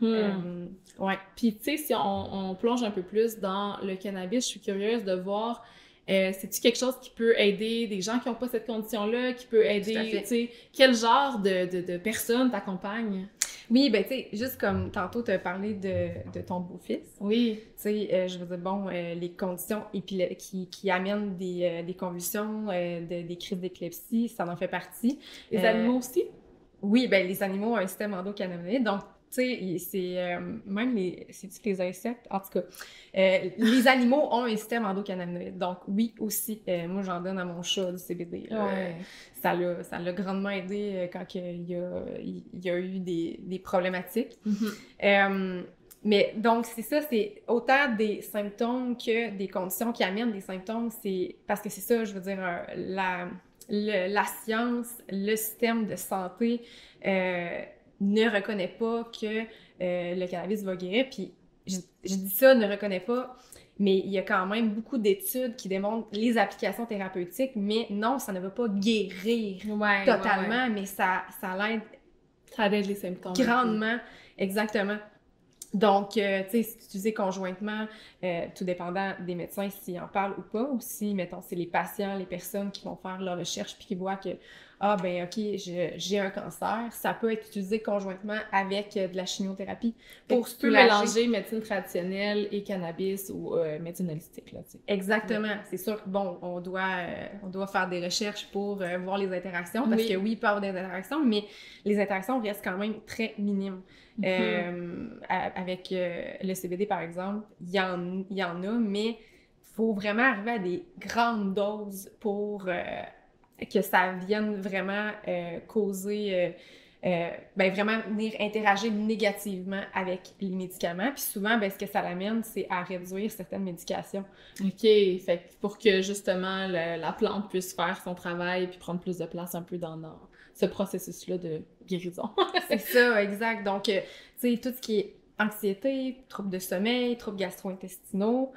Ouais. Puis, tu sais, si on plonge un peu plus dans le cannabis, je suis curieuse de voir, c'est-tu quelque chose qui peut aider des gens qui n'ont pas cette condition-là, qui peut aider, tu sais, quel genre de personnes t'accompagnent? Oui, ben tu sais, juste comme tantôt tu as parlé de ton beau-fils. Oui. Tu sais, je veux dire, bon, les conditions qui amènent des convulsions, des crises d'épilepsie, ça en fait partie. Les animaux aussi? Oui, ben les animaux ont un système endocannabinoïde, donc tu sais, c'est même c'est-tu les insectes? En tout cas, les animaux ont un système endocannabinoïde, donc oui, aussi, moi j'en donne à mon chat du CBD. Ça l'a grandement aidé quand il y a eu des problématiques. Mais donc, c'est ça, c'est autant des symptômes que des conditions qui amènent des symptômes, c'est parce que c'est ça, je veux dire, la science, le système de santé ne reconnaît pas que le cannabis va guérir. Puis je dis ça, ne reconnaît pas, mais il y a quand même beaucoup d'études qui démontrent les applications thérapeutiques, mais non, ça ne va pas guérir totalement, mais ça l'aide. Ça aide les symptômes. Grandement, exactement. Donc, tu sais, c'est utilisé conjointement, tout dépendant des médecins s'ils en parlent ou pas, ou si, mettons, c'est les patients, les personnes qui vont faire leur recherche puis qui voient que, ben OK, j'ai un cancer, ça peut être utilisé conjointement avec de la chimiothérapie pour tu peux mélanger médecine traditionnelle et cannabis ou médecine holistique, là, tu sais. Exactement. C'est sûr que, bon, on doit faire des recherches pour voir les interactions, parce que oui, il peut y avoir des interactions, mais les interactions restent quand même très minimes. Avec le CBD, par exemple, il y en a, mais il faut vraiment arriver à des grandes doses pour que ça vienne vraiment causer, ben vraiment venir interagir négativement avec les médicaments. Puis souvent, ben, ce que ça l'amène, c'est à réduire certaines médications. OK, fait que pour que justement la plante puisse faire son travail puis prendre plus de place un peu dans ce processus-là de guérison. C'est ça, exact. Donc, tu sais, tout ce qui est anxiété, troubles de sommeil, troubles gastro-intestinaux,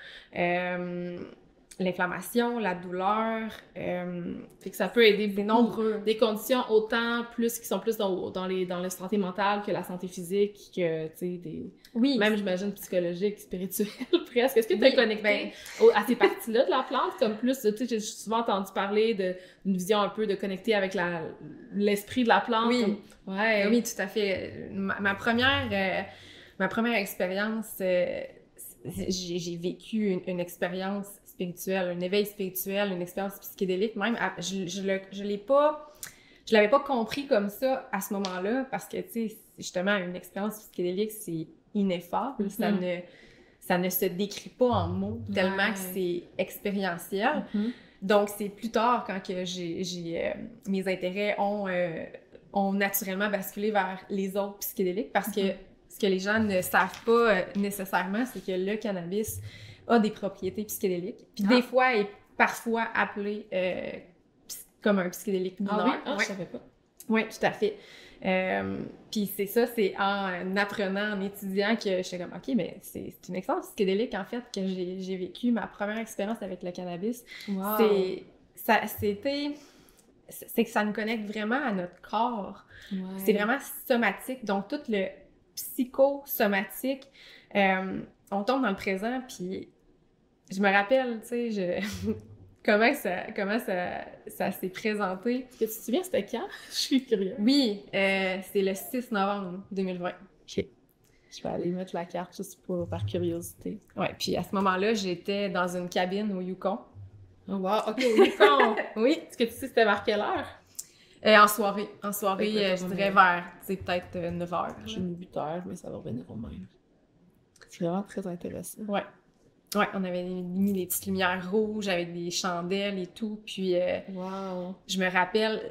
l'inflammation, la douleur, fait que ça peut aider des conditions autant plus qui sont plus dans la santé mentale que la santé physique, que, tu sais, même, j'imagine, psychologique, spirituelle, presque. Est-ce que tu es connecté à ces parties-là de la plante, comme plus, tu sais, j'ai souvent entendu parler d'une vision un peu de connecter avec l'esprit de la plante. Oui, comme... oui, tout à fait. Ma première expérience, j'ai vécu une expérience spirituelle, un éveil spirituel, une expérience psychédélique même. Je l'avais pas compris comme ça à ce moment-là, parce que, tu sais, justement, une expérience psychédélique, c'est ineffable. Ça ne se décrit pas en mots, tellement que c'est expérientiel. Donc, c'est plus tard, quand que mes intérêts ont naturellement basculé vers les autres psychédéliques, parce que ce que les gens ne savent pas nécessairement, c'est que le cannabis a des propriétés psychédéliques. Puis des fois, est parfois appelé comme un psychédélique mineur. Je savais pas. Oui, tout à fait. Puis c'est ça, c'est en apprenant, en étudiant que j'étais comme, OK, mais c'est une expérience psychédélique, en fait, que j'ai vécu ma première expérience avec le cannabis. Wow. C'est que ça nous connecte vraiment à notre corps. Ouais. C'est vraiment somatique. Donc, tout le psychosomatique, on tombe dans le présent, puis je me rappelle, tu sais, comment ça s'est présenté. Est-ce que tu te souviens, c'était quand? Je suis curieuse. Oui, c'est le 6 novembre 2020. OK. Je vais aller mettre la carte juste par curiosité. Ouais, puis à ce moment-là, j'étais dans une cabine au Yukon. Oh, wow, OK, au Yukon! Oui. Est-ce que tu sais c'était vers quelle heure? En soirée. En soirée, je dirais vers, tu sais, peut-être 9h. J'ai mis 8h, mais ça va revenir au même. C'est vraiment très intéressant. Ouais. Ouais, on avait mis des petites lumières rouges avec des chandelles et tout. Puis, wow. Je me rappelle,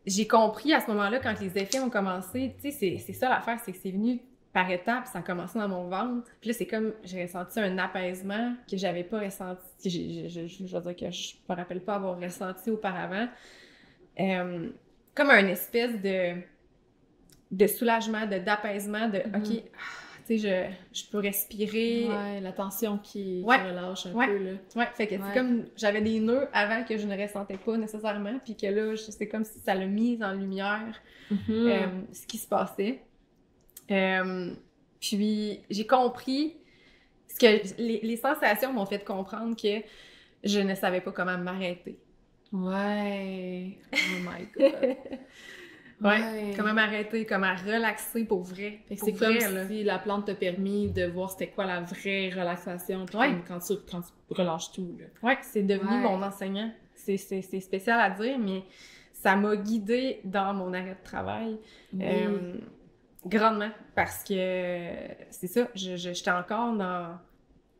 j'ai compris à ce moment-là, quand les effets ont commencé, tu sais, c'est ça l'affaire, c'est que c'est venu par étapes, ça a commencé dans mon ventre. Puis là, c'est comme, j'ai ressenti un apaisement que j'avais pas ressenti, je veux dire que je me rappelle pas avoir ressenti auparavant. Comme un espèce de soulagement, d'apaisement, OK, tu sais, je peux respirer. Ouais, la tension qui relâche un peu, là. Ouais, fait que c'est comme, j'avais des nœuds avant que je ne ressentais pas nécessairement, puis que là, c'est comme si ça l'a mis en lumière, ce qui se passait. Puis, j'ai compris, ce que les sensations m'ont fait comprendre que je ne savais pas comment m'arrêter. Ouais! Oh my God! Ouais, comment m'arrêter, comment relaxer pour vrai. Fait que c'est comme si la plante t'a permis de voir c'était quoi la vraie relaxation, puis quand tu relâches tout, là. Ouais, c'est devenu mon enseignant. C'est spécial à dire, mais ça m'a guidée dans mon arrêt de travail. Grandement, parce que c'est ça, j'étais encore dans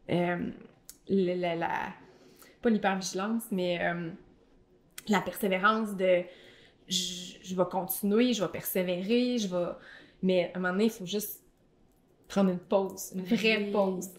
pas l'hypervigilance, mais la persévérance de je vais continuer, je vais persévérer, mais à un moment donné, il faut juste prendre une pause, une vraie pause.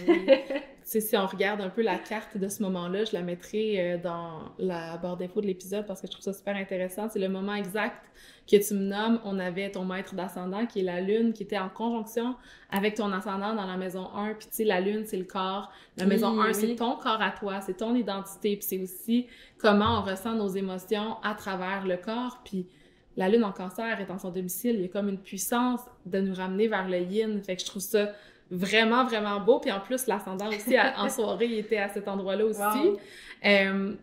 Oui. Tu sais, si on regarde un peu la carte de ce moment-là, je la mettrai dans la barre d'infos de l'épisode parce que je trouve ça super intéressant. C'est le moment exact que tu me nommes. On avait ton maître d'ascendant qui est la lune, qui était en conjonction avec ton ascendant dans la maison 1. Puis tu sais, la lune, c'est le corps. La maison 1, c'est ton corps à toi, c'est ton identité. Puis c'est aussi comment on ressent nos émotions à travers le corps. Puis la lune en cancer est en son domicile. Il y a comme une puissance de nous ramener vers le yin. Fait que je trouve ça vraiment, vraiment beau. Puis en plus, l'ascendant aussi, en soirée, il était à cet endroit-là aussi. Wow.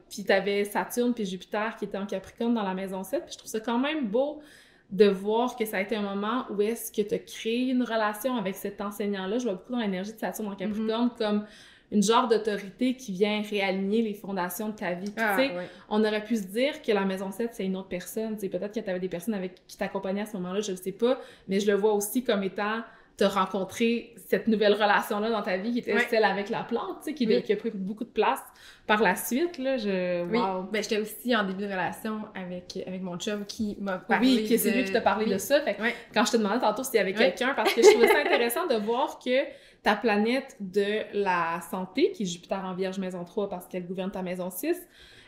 Puis t'avais Saturne puis Jupiter qui étaient en Capricorne dans la maison 7. Puis je trouve ça quand même beau de voir que ça a été un moment où est-ce que tu as créé une relation avec cet enseignant-là. Je vois beaucoup dans l'énergie de Saturne en Capricorne comme une genre d'autorité qui vient réaligner les fondations de ta vie. Puis tu sais, on aurait pu se dire que la maison 7, c'est une autre personne. Tu sais, peut-être que tu avais des personnes avec qui t'accompagnaient à ce moment-là, je ne sais pas, mais je le vois aussi comme étant t'as rencontré cette nouvelle relation-là dans ta vie qui était celle avec la plante, tu sais, qui a pris beaucoup de place par la suite, là, wow. Ben, j'étais aussi en début de relation avec mon chum qui m'a parlé Oui, c'est lui qui t'a parlé de ça, fait que quand je te demandais tantôt s'il y avait quelqu'un, parce que je trouvais ça intéressant de voir que ta planète de la santé, qui est Jupiter en Vierge maison 3 parce qu'elle gouverne ta maison 6,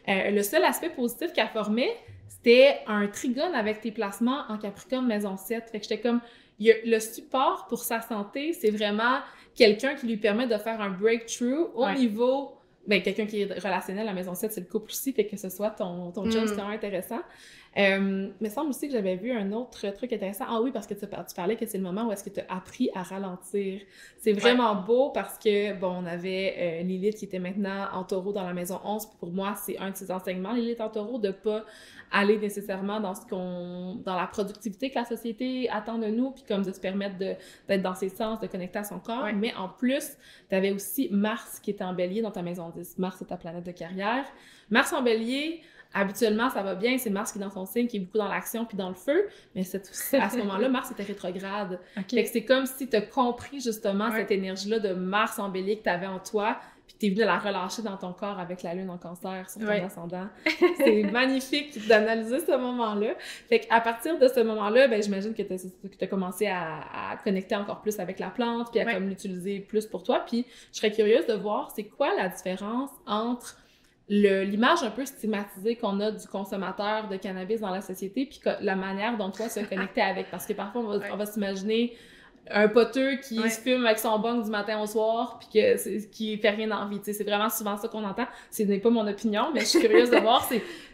le seul aspect positif qu'elle formait, c'était un trigone avec tes placements en Capricorne maison 7, fait que j'étais comme le support pour sa santé, c'est vraiment quelqu'un qui lui permet de faire un breakthrough au niveau... Ben, quelqu'un qui est relationnel à la maison 7, c'est le couple aussi, fait que ce soit ton chum, c'est vraiment intéressant. Mais il semble aussi que j'avais vu un autre truc intéressant. Ah oui, parce que tu parlais que c'est le moment où est-ce que tu as appris à ralentir. C'est vraiment beau parce que, bon, on avait Lilith qui était maintenant en taureau dans la maison 11. Puis pour moi, c'est un de ses enseignements, Lilith en taureau, de pas aller nécessairement dans la productivité que la société attend de nous, puis comme de se permettre d'être dans ses sens, de connecter à son corps. Mais en plus, tu avais aussi Mars qui était en bélier dans ta maison 10. Mars, c'est ta planète de carrière. Mars en bélier, habituellement, ça va bien, c'est Mars qui est dans son signe, qui est beaucoup dans l'action puis dans le feu, mais à ce moment-là, Mars était rétrograde. Fait que c'est comme si tu as compris justement cette énergie-là de Mars en bélier que tu avais en toi, puis tu es venu la relâcher dans ton corps avec la lune en cancer sur ton ascendant. C'est magnifique d'analyser ce moment-là. Fait qu'à partir de ce moment-là, ben j'imagine que tu as commencé à connecter encore plus avec la plante, puis à comme l'utiliser plus pour toi. Puis je serais curieuse de voir c'est quoi la différence entre l'image un peu stigmatisée qu'on a du consommateur de cannabis dans la société, puis la manière dont toi se connecter avec. Parce que parfois, on va s'imaginer un poteux qui se fume avec son bong du matin au soir, puis qui fait rien d'envie. C'est vraiment souvent ça qu'on entend. Ce n'est pas mon opinion, mais je suis curieuse de voir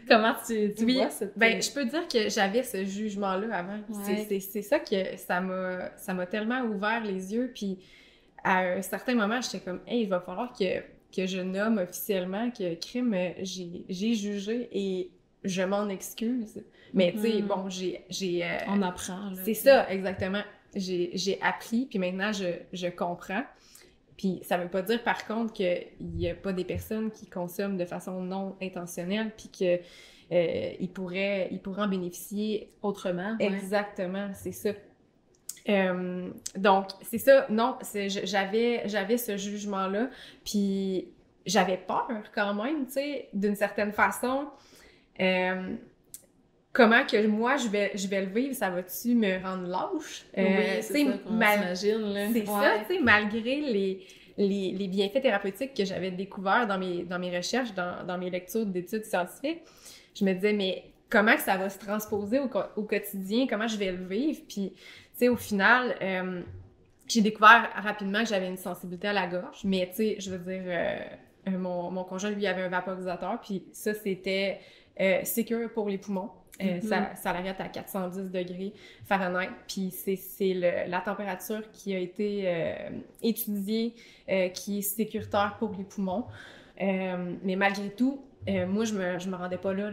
comment tu vois cette... Ben, je peux dire que j'avais ce jugement-là avant. C'est ça que ça m'a tellement ouvert les yeux, puis à un certain moment, j'étais comme « Hey, il va falloir que je nomme officiellement que crime, j'ai jugé et je m'en excuse. » Mais tu sais, bon, j'ai on apprend, là. C'est ça, exactement. J'ai appris, puis maintenant, je comprends. Puis ça veut pas dire, par contre, qu'il y a pas des personnes qui consomment de façon non intentionnelle, puis qu'ils pourraient en bénéficier autrement. Exactement, c'est ça. Donc, c'est ça. Non, j'avais ce jugement-là, puis j'avais peur quand même, tu sais, d'une certaine façon. Comment que moi, je vais le vivre, ça va-tu me rendre lâche? Oui, c'est ça qu'on s'imagine, là. C'est ça, tu sais, malgré les bienfaits thérapeutiques que j'avais découverts dans mes recherches, dans mes lectures d'études scientifiques, je me disais, mais comment que ça va se transposer au quotidien? Comment je vais le vivre? Puis, tu sais, au final, j'ai découvert rapidement que j'avais une sensibilité à la gorge, mais tu sais, je veux dire, mon conjoint, lui, avait un vaporisateur, puis ça, c'était sécure pour les poumons. Ça l'arrête à 410 degrés Fahrenheit, puis c'est la température qui a été étudiée qui est sécuritaire pour les poumons. Mais malgré tout, moi, je me rendais pas là,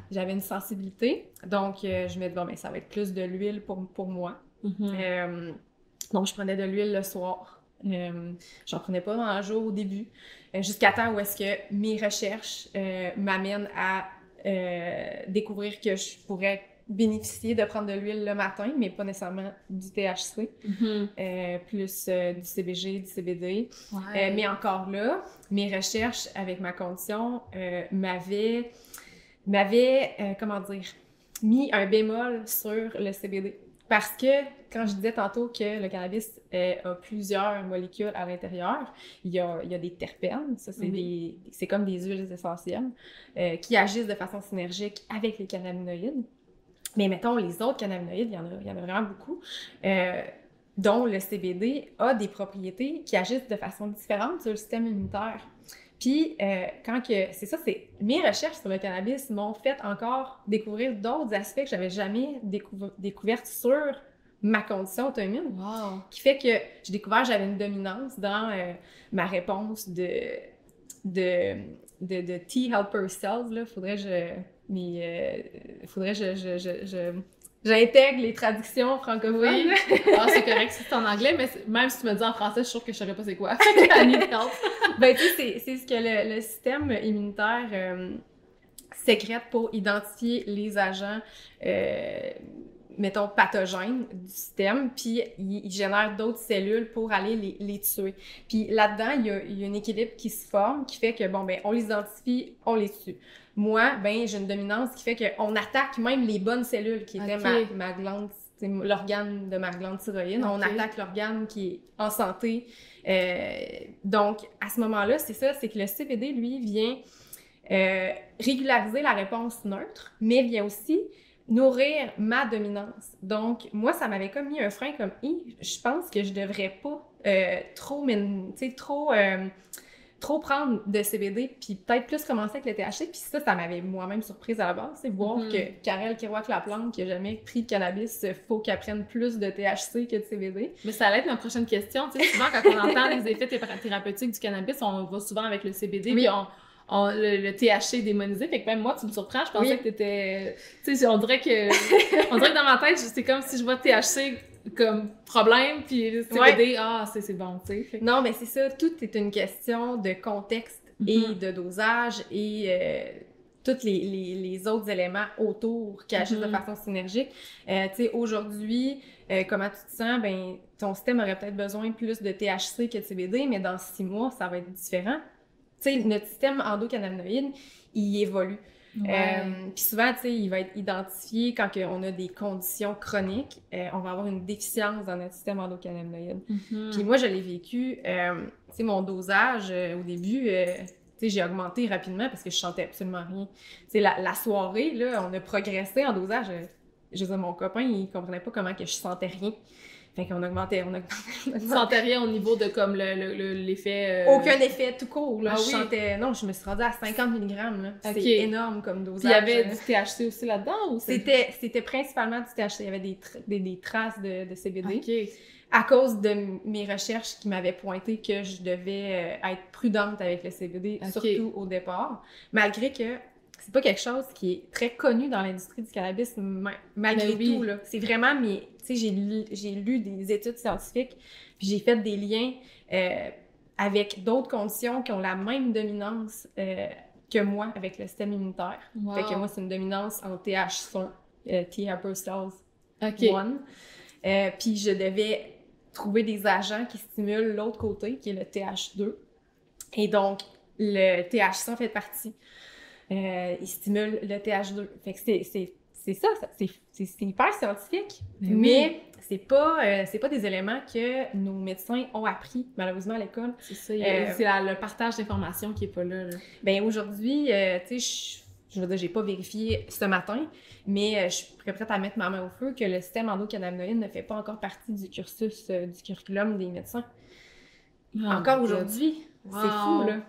j'avais une sensibilité, donc je me disais, bon, mais ça va être plus de l'huile pour moi. Donc, je prenais de l'huile le soir. J'en prenais pas dans le jour au début, jusqu'à temps où est-ce que mes recherches m'amènent à découvrir que je pourrais bénéficier de prendre de l'huile le matin, mais pas nécessairement du THC, plus du CBG, du CBD. Mais encore là, mes recherches avec ma condition m'avaient comment dire, mis un bémol sur le CBD. Parce que, quand je disais tantôt que le cannabis a plusieurs molécules à l'intérieur, il y a des terpènes, ça c'est comme des huiles essentielles, qui agissent de façon synergique avec les cannabinoïdes. Mais mettons, les autres cannabinoïdes, il y en a vraiment beaucoup, dont le CBD a des propriétés qui agissent de façon différente sur le système immunitaire. Puis, mes recherches sur le cannabis m'ont fait encore découvrir d'autres aspects que j'avais jamais découverts sur ma condition auto-immune. Wow. Qui fait que j'ai découvert que j'avais une dominance dans ma réponse de T-helper cells, là. Faudrait que j'intègre les traductions francophones. Oui. C'est correct si c'est en anglais, mais même si tu me dis en français, je suis sûre que je saurais pas c'est quoi. I need help. Ben, tu sais, c'est ce que le système immunitaire sécrète pour identifier les agents, mettons, pathogènes du système, puis il génère d'autres cellules pour aller les tuer. Puis là-dedans, il y a un équilibre qui se forme, qui fait que, bon, ben, on les identifie, on les tue. Moi, ben, j'ai une dominance qui fait qu'on attaque même les bonnes cellules, qui étaient ma glande, l'organe de ma glande thyroïde. On attaque l'organe qui est en santé. Donc, à ce moment-là, c'est que le CBD, lui, vient régulariser la réponse neutre, mais vient aussi nourrir ma dominance. Donc, moi, ça m'avait comme mis un frein comme « je pense que je devrais pas trop prendre de CBD, puis peut-être plus commencer avec le THC. » Puis ça m'avait moi-même surprise à la base, c'est voir que Karel Kerouac-Laplante, qui a jamais pris de cannabis, faut qu'elle prenne plus de THC que de CBD. Mais ça allait être ma prochaine question. Tu sais, souvent, quand on entend les effets thérapeutiques du cannabis, on va souvent avec le CBD, puis le THC démonisé. Fait que même moi, tu me surprends, je pensais que t'étais... Tu sais, on dirait que dans ma tête, c'est comme si je vois THC comme problème, puis CBD, c'est bon, tu sais. Non, mais c'est ça, tout est une question de contexte et de dosage et tous les autres éléments autour qui agissent de façon synergique. Tu sais, aujourd'hui, comment tu te sens? Ben, ton système aurait peut-être besoin plus de THC que de CBD, mais dans 6 mois, ça va être différent. Tu sais, notre système endocannabinoïde, il évolue. Puis souvent, tu sais, il va être identifié quand on a des conditions chroniques. On va avoir une déficience dans notre système endocannabinoïde. Puis moi, je l'ai vécu. Tu sais, mon dosage, au début, sais, j'ai augmenté rapidement parce que je sentais absolument rien. Tu sais, la soirée, là, on a progressé en dosage. Je veux dire, mon copain, il comprenait pas comment que je sentais rien. Fait qu'on augmentait. Tu sentais rien au niveau de comme l'effet... Aucun effet tout court, là. Ah, je oui. sentais... Non, je me suis rendue à 50 mg, là. Okay. C'est énorme comme dosage. Puis il y avait du THC aussi là-dedans, ou C'était principalement du THC. Il y avait des traces de CBD. OK. À cause de mes recherches qui m'avaient pointé que je devais être prudente avec le CBD, surtout au départ. Malgré que c'est pas quelque chose qui est très connu dans l'industrie du cannabis, malgré tout, là. C'est vraiment, tu sais, j'ai lu des études scientifiques, puis j'ai fait des liens avec d'autres conditions qui ont la même dominance que moi avec le système immunitaire. Wow. Fait que moi, c'est une dominance en TH1, T-Haber-Styles 1. Puis je devais trouver des agents qui stimulent l'autre côté, qui est le TH2. Et donc, le THC en fait partie. Il stimule le TH2. Fait que c'est ça, c'est hyper scientifique, mais c'est pas des éléments que nos médecins ont appris, malheureusement, à l'école. C'est ça, c'est le partage d'informations qui est pas là. Ben aujourd'hui, tu sais, je veux dire, j'ai pas vérifié ce matin, mais je suis prête à mettre ma main au feu que le système endocannabinoïde ne fait pas encore partie du cursus, du curriculum des médecins. Encore aujourd'hui. Wow. C'est fou, là.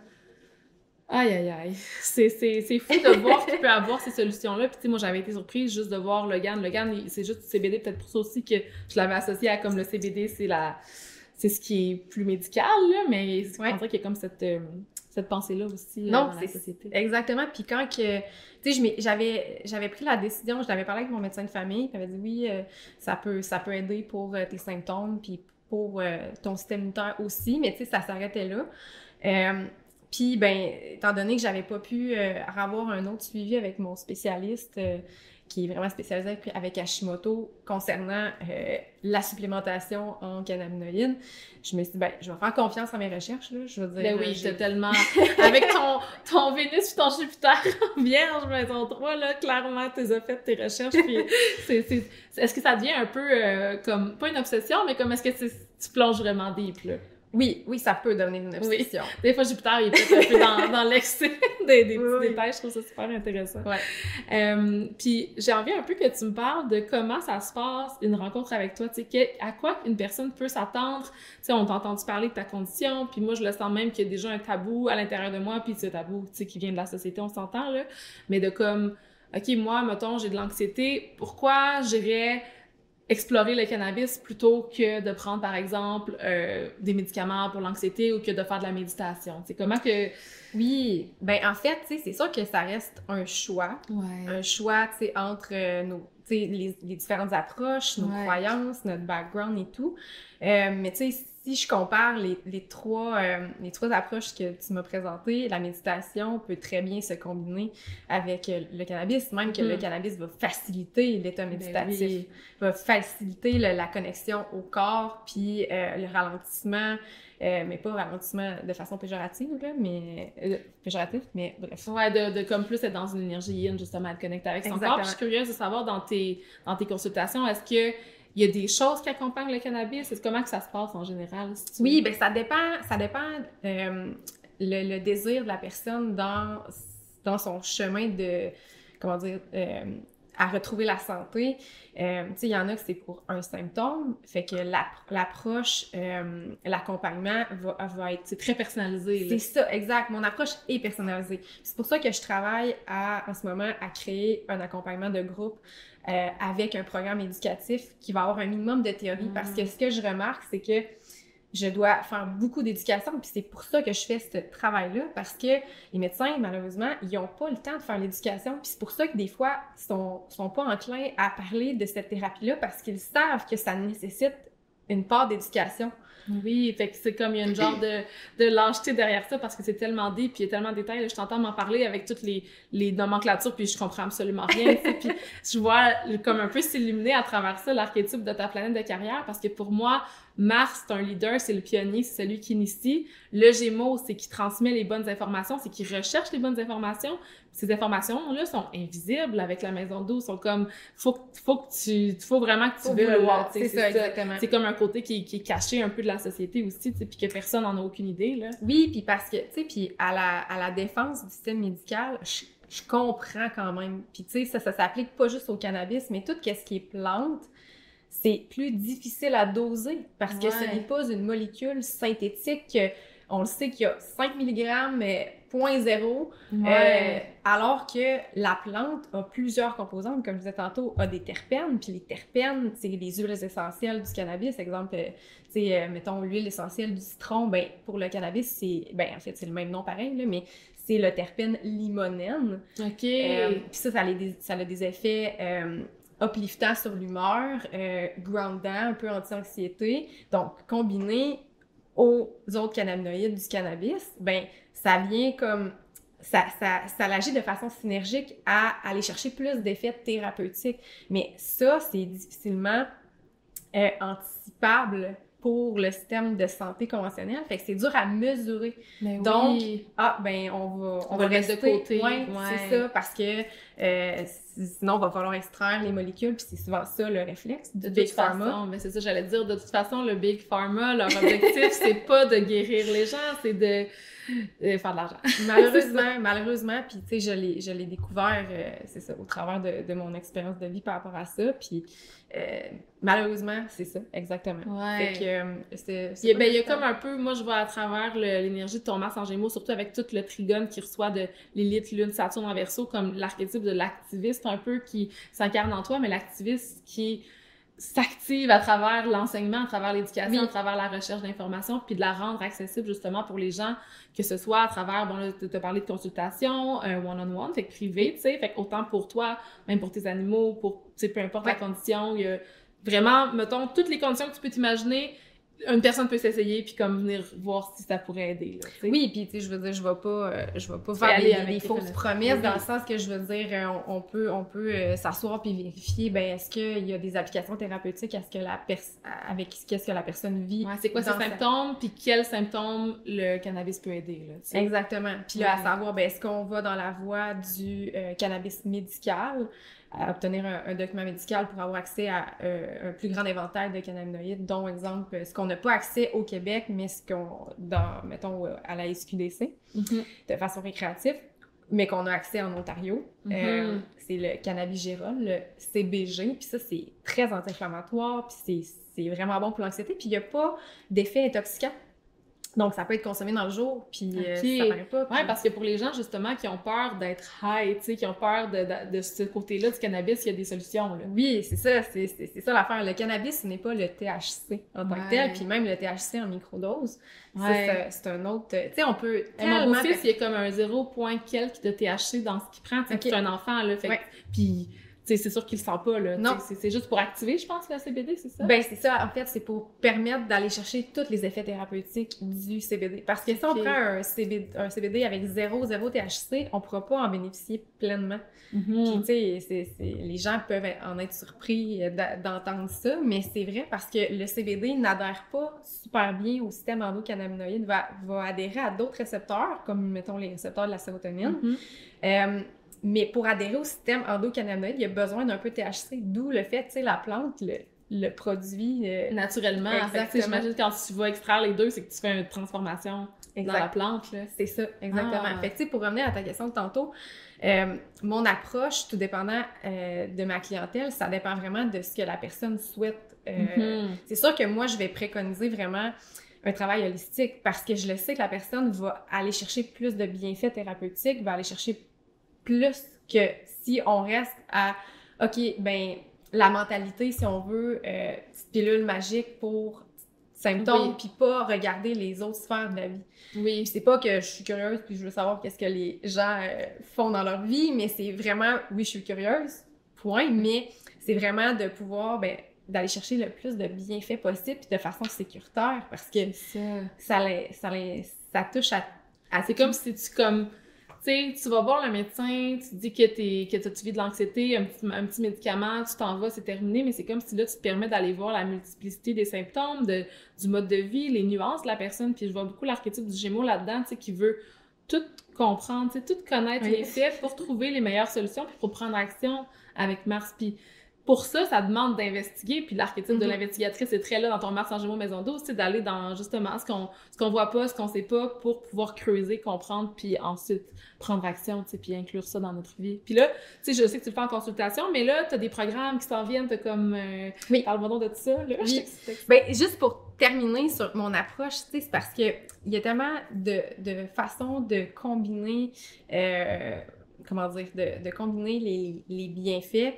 Aïe, aïe, aïe. C'est fou de voir qu'il peut avoir ces solutions-là. Puis, tu sais, moi, j'avais été surprise juste de voir le GAN. Le GAN, c'est juste du CBD. Peut-être pour ça aussi que je l'avais associé à comme le CBD, c'est ce qui est plus médical, là. Mais on dirait qu'il y a comme cette pensée-là aussi dans la société. Exactement. Puis quand que... Tu sais, j'avais pris la décision, je l'avais parlé avec mon médecin de famille, il m'avait dit oui, ça peut aider pour tes symptômes, puis pour ton système immunitaire aussi, mais tu sais, ça s'arrêtait là. Puis, ben, étant donné que j'avais pas pu avoir un autre suivi avec mon spécialiste qui est vraiment spécialisé avec Hashimoto concernant la supplémentation en cannabinoïdes, je me suis dit, ben, je vais faire confiance à mes recherches, là. Je veux dire... Ben oui, j'ai tellement... avec ton Vénus et ton Jupiter en Vierge, ben, ton 3, là, clairement, tu as fait tes recherches, puis est-ce que ça devient un peu comme, pas une obsession, mais comme est-ce que tu plonges vraiment deep, là? Oui, ça peut devenir une obsession. Oui. Des fois, Jupiter, il est peut-être un peu dans l'excès des petits détails. Je trouve ça super intéressant. Ouais. Puis, j'ai envie un peu que tu me parles de comment ça se passe, une rencontre avec toi. Tu sais, à quoi une personne peut s'attendre. Tu sais, on t'a entendu parler de ta condition, puis moi, je le sens même qu'il y a déjà un tabou à l'intérieur de moi, puis ce tabou, tu sais, qui vient de la société, on s'entend, là. Mais de comme, OK, moi, mettons, j'ai de l'anxiété, pourquoi j'irais explorer le cannabis plutôt que de prendre, par exemple, des médicaments pour l'anxiété ou que de faire de la méditation? C'est comment que... Oui, ben en fait, tu sais, c'est sûr que ça reste un choix. Ouais. Un choix, tu sais, entre les différentes approches, nos croyances, notre background et tout. Mais tu sais, si je compare les trois approches que tu m'as présentées, la méditation peut très bien se combiner avec le cannabis, même que le cannabis va faciliter l'état méditatif, va faciliter la connexion au corps, puis le ralentissement, mais pas ralentissement de façon péjorative, là, mais bref. Ouais, de comme plus être dans une énergie yin, justement, être connecté avec son corps. Puis je suis curieuse de savoir dans tes consultations, est-ce que il y a des choses qui accompagnent le cannabis? Comment que ça se passe en général? Oui, ben ça dépend le désir de la personne dans son chemin de, comment dire, à retrouver la santé. Tu sais, il y en a que c'est pour un symptôme, fait que l'approche, l'accompagnement va être... C'est très personnalisé. C'est ça, exact. Mon approche est personnalisée. C'est pour ça que je travaille en ce moment à créer un accompagnement de groupe avec un programme éducatif qui va avoir un minimum de théorie, parce que ce que je remarque, c'est que je dois faire beaucoup d'éducation, puis c'est pour ça que je fais ce travail-là, parce que les médecins, malheureusement, ils n'ont pas le temps de faire l'éducation, puis c'est pour ça que des fois, ils sont pas enclins à parler de cette thérapie-là, parce qu'ils savent que ça nécessite une part d'éducation. Oui, fait que c'est comme il y a une genre de lâcheté derrière ça, parce que c'est tellement deep, puis il y a tellement de détails. Là, je t'entends m'en parler avec toutes les nomenclatures, puis je comprends absolument rien, puis je vois comme un peu s'illuminer à travers ça l'archétype de ta planète de carrière, parce que pour moi, Mars, c'est un leader, c'est le pionnier, c'est celui qui initie. Le Gémeaux, c'est qui transmet les bonnes informations, c'est qui recherche les bonnes informations. Ces informations-là sont invisibles avec la maison 12, sont comme, faut vraiment que tu veux le voir. C'est ça, exactement. C'est comme un côté qui est caché un peu de la société aussi, puis que personne n'en a aucune idée, là. Oui, puis parce que, tu sais, puis à la défense du système médical, je comprends quand même. Puis tu sais, ça s'applique pas juste au cannabis, mais tout ce qui est plante, c'est plus difficile à doser parce que ce n'est pas une molécule synthétique. On le sait qu'il y a 5 mg, mais 0.0, alors que la plante a plusieurs composantes, comme je disais tantôt, a des terpènes, puis les terpènes, c'est les huiles essentielles du cannabis. Exemple, tu sais, mettons, l'huile essentielle du citron, ben pour le cannabis, c'est, ben en fait, c'est le même nom pareil, là, mais c'est le terpène limonène. OK. Puis ça a des effets upliftants sur l'humeur, groundant, un peu anti-anxiété. Donc, combiné aux autres cannabinoïdes du cannabis, ben ça vient comme... Ça agit de façon synergique à aller chercher plus d'effets thérapeutiques. Mais ça, c'est difficilement anticipable pour le système de santé conventionnel. Fait que c'est dur à mesurer. Mais donc, oui. On va le mettre de côté. Ouais, c'est ça, parce que sinon, il va falloir extraire les molécules, puis c'est souvent ça le réflexe du Big Pharma. Mais c'est ça, j'allais dire, de toute façon, le Big Pharma, leur objectif, c'est pas de guérir les gens, c'est de faire de l'argent. Malheureusement, puis tu sais, je l'ai découvert, c'est ça, au travers de mon expérience de vie par rapport à ça, puis malheureusement, c'est ça, exactement. Ouais. Fait que, il y a comme un peu, moi je vois à travers l'énergie de ton Mars en Gémeaux, surtout avec tout le trigone qui reçoit de Lilith, Lune, Saturne en Verseau, comme l'archétype de l'activiste un peu qui s'incarne en toi, mais l'activiste qui s'active à travers l'enseignement, à travers l'éducation, à travers la recherche d'informations, puis de la rendre accessible justement pour les gens, que ce soit à travers, bon là, tu as parlé de consultation, un one-on-one, fait que privé, tu sais, fait que autant pour toi, même pour tes animaux, pour, tu sais, peu importe la condition, il y a vraiment, mettons, toutes les conditions que tu peux t'imaginer, une personne peut s'essayer puis comme venir voir si ça pourrait aider, là, t'sais. Oui, puis tu sais, je veux dire, je vais pas faire des fausses promesses, dans le sens que je veux dire, on peut s'asseoir puis vérifier, ben est-ce qu'il y a des applications thérapeutiques avec qu'est-ce que la personne vit. Ouais, c'est quoi ses symptômes puis quels symptômes le cannabis peut aider, là, t'sais. Exactement. Puis là, à savoir, ben est-ce qu'on va dans la voie du cannabis médical, à obtenir un document médical pour avoir accès à un plus grand éventail de cannabinoïdes, dont, exemple, ce qu'on n'a pas accès au Québec, mais ce qu'on, mettons, à la SQDC, de façon récréative, mais qu'on a accès en Ontario. C'est le cannabigérol, le CBG, puis ça, c'est très anti-inflammatoire, puis c'est vraiment bon pour l'anxiété, puis il n'y a pas d'effet intoxicant. Donc, ça peut être consommé dans le jour, puis ça paraît pas. Puis... Ouais, parce que pour les gens, justement, qui ont peur d'être high, tu sais, qui ont peur de ce côté-là du cannabis, il y a des solutions, là. Oui, c'est ça, c'est ça l'affaire. Le cannabis, ce n'est pas le THC en tant que tel, puis même le THC en microdose, c'est un autre... Tu sais, on peut tellement... Mon beau-fils, il y a comme un 0 point quelque de THC dans ce qu'il prend, tu sais, c'est un enfant, là, fait puis... c'est sûr qu'il le sent pas, là. Non. C'est juste pour activer, je pense, la CBD, c'est ça? Ben, c'est ça. En fait, c'est pour permettre d'aller chercher tous les effets thérapeutiques du CBD. Parce que si on prend un CBD avec 0 THC, on pourra pas en bénéficier pleinement. Puis, tu sais, les gens peuvent en être surpris d'entendre ça, mais c'est vrai parce que le CBD n'adhère pas super bien au système endocannabinoïde, va adhérer à d'autres récepteurs, comme, mettons, les récepteurs de la sérotonine. Mais pour adhérer au système endocannabinoïde, il y a besoin d'un peu de THC, d'où le fait, tu sais, la plante le produit... naturellement. Exactement. J'imagine quand tu vas extraire les deux, c'est que tu fais une transformation dans la plante, là. C'est ça, exactement. Fait que, tu sais, pour revenir à ta question de tantôt, mon approche, tout dépendant de ma clientèle, ça dépend vraiment de ce que la personne souhaite. C'est sûr que moi, je vais préconiser vraiment un travail holistique parce que je le sais que la personne va aller chercher plus de bienfaits thérapeutiques, va aller chercher plus que si on reste à OK, ben la mentalité, si on veut, petite pilule magique pour symptômes, puis pas regarder les autres sphères de la vie. Oui. C'est pas que je suis curieuse puis je veux savoir qu'est-ce que les gens font dans leur vie, mais c'est vraiment, oui, je suis curieuse, point, mais c'est vraiment de pouvoir, d'aller chercher le plus de bienfaits possible puis de façon sécuritaire parce que ça touche à c'est comme si tu Tu sais, tu vas voir le médecin, tu te dis que tu vis de l'anxiété, un petit médicament, tu t'en vas, c'est terminé, mais c'est comme si là, tu te permets d'aller voir la multiplicité des symptômes, du mode de vie, les nuances de la personne, puis je vois beaucoup l'archétype du Gémeaux là-dedans, tu sais, qui veut tout comprendre, tu sais, tout connaître les faits pour trouver les meilleures solutions, puis pour prendre action avec Mars, puis pour ça, ça demande d'investiguer, puis l'archétype de l'investigatrice est très là dans ton Mars en Gémeaux maison 12, c'est d'aller dans justement ce qu'on voit pas, ce qu'on sait pas, pour pouvoir creuser, comprendre, puis ensuite prendre action, tu sais, puis inclure ça dans notre vie. Puis là, tu sais, je sais que tu le fais en consultation, mais là, t'as des programmes qui s'en viennent, t'as comme... Parle-moi donc de tout ça, là. Oui. Ben, juste pour terminer sur mon approche, tu sais, c'est parce que il y a tellement de façons de combiner, de combiner les bienfaits.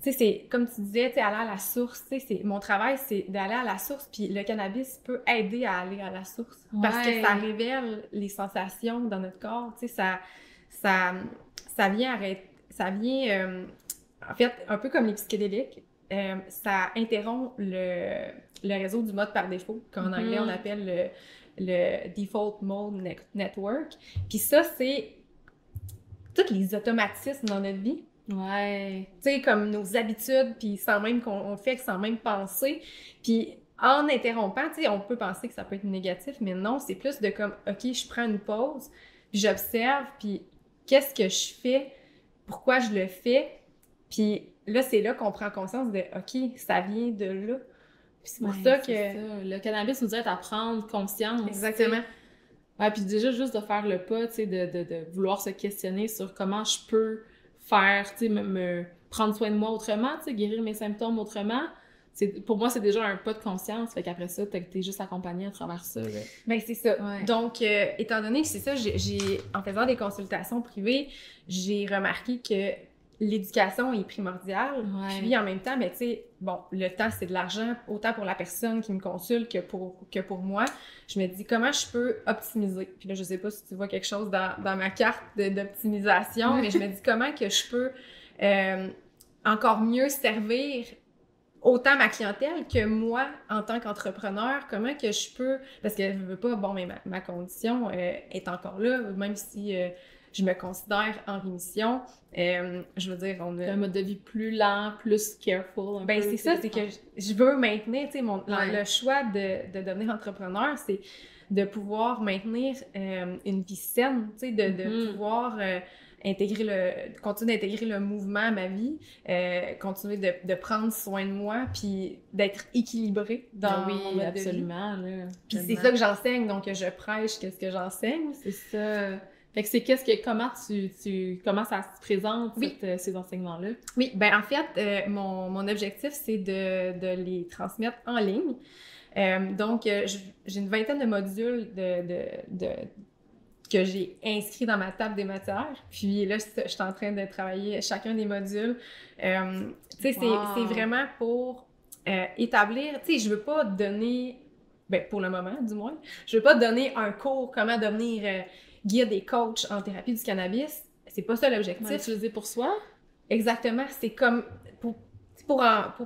Tu sais, c'est comme tu disais, tu sais, aller à la source, tu sais, mon travail, c'est d'aller à la source, puis le cannabis peut aider à aller à la source, parce que ça révèle les sensations dans notre corps, tu sais, ça vient en fait, un peu comme les psychédéliques, ça interrompt le réseau du mode par défaut, qu'en anglais on appelle le Default Mode Network, puis ça, c'est tous les automatismes dans notre vie. Ouais. Tu sais, comme nos habitudes, puis sans même qu'on fait, sans même penser. Puis en interrompant, tu sais, on peut penser que ça peut être négatif, mais non, c'est plus de comme, OK, je prends une pause, puis j'observe, puis qu'est-ce que je fais, pourquoi je le fais, puis là, c'est là qu'on prend conscience de, OK, ça vient de là. Puis c'est pour ça que... Ça. Le cannabis nous aide à prendre conscience. Exactement. Ouais, puis déjà, juste de faire le pas, tu sais, de vouloir se questionner sur comment je peux faire, tu sais, me prendre soin de moi autrement, tu sais, guérir mes symptômes autrement. Pour moi, c'est déjà un pas de conscience. Fait qu'après ça, t'es juste accompagné à travers ça. Là. Ben, c'est ça. Ouais. Donc, étant donné que c'est ça, en faisant des consultations privées, j'ai remarqué que l'éducation est primordiale. Ouais. Puis en même temps, ben, tu sais, bon, le temps, c'est de l'argent, autant pour la personne qui me consulte que pour moi. Je me dis, comment je peux optimiser? Puis là, je sais pas si tu vois quelque chose dans ma carte d'optimisation, mais je me dis, comment que je peux encore mieux servir autant ma clientèle que moi, en tant qu'entrepreneur, comment que je peux... Parce que je veux pas... Bon, mais ma condition est encore là, même si... je me considère en rémission. Je veux dire, on a... un mode de vie plus lent, plus careful. Ben, c'est ça, c'est que je veux maintenir, tu sais, le choix de devenir entrepreneur, c'est de pouvoir maintenir une vie saine, tu sais, de pouvoir continuer d'intégrer le mouvement à ma vie, continuer de prendre soin de moi, puis d'être équilibrée dans mon mode absolument, de vie. Là, puis c'est ça que j'enseigne, donc je prêche qu'est-ce que j'enseigne. C'est ça. Fait que comment ça se présente, ces enseignements-là? Oui, ben en fait, mon objectif, c'est de les transmettre en ligne. Donc, j'ai une vingtaine de modules que j'ai inscrits dans ma table des matières. Puis là, je suis en train de travailler chacun des modules. Tu sais, c'est vraiment pour établir... Tu sais, je veux pas donner... Ben, pour le moment, du moins. Je veux pas donner un cours comment devenir... guide et coach en thérapie du cannabis, c'est pas ça l'objectif. Utiliser pour soi? Exactement, c'est comme pour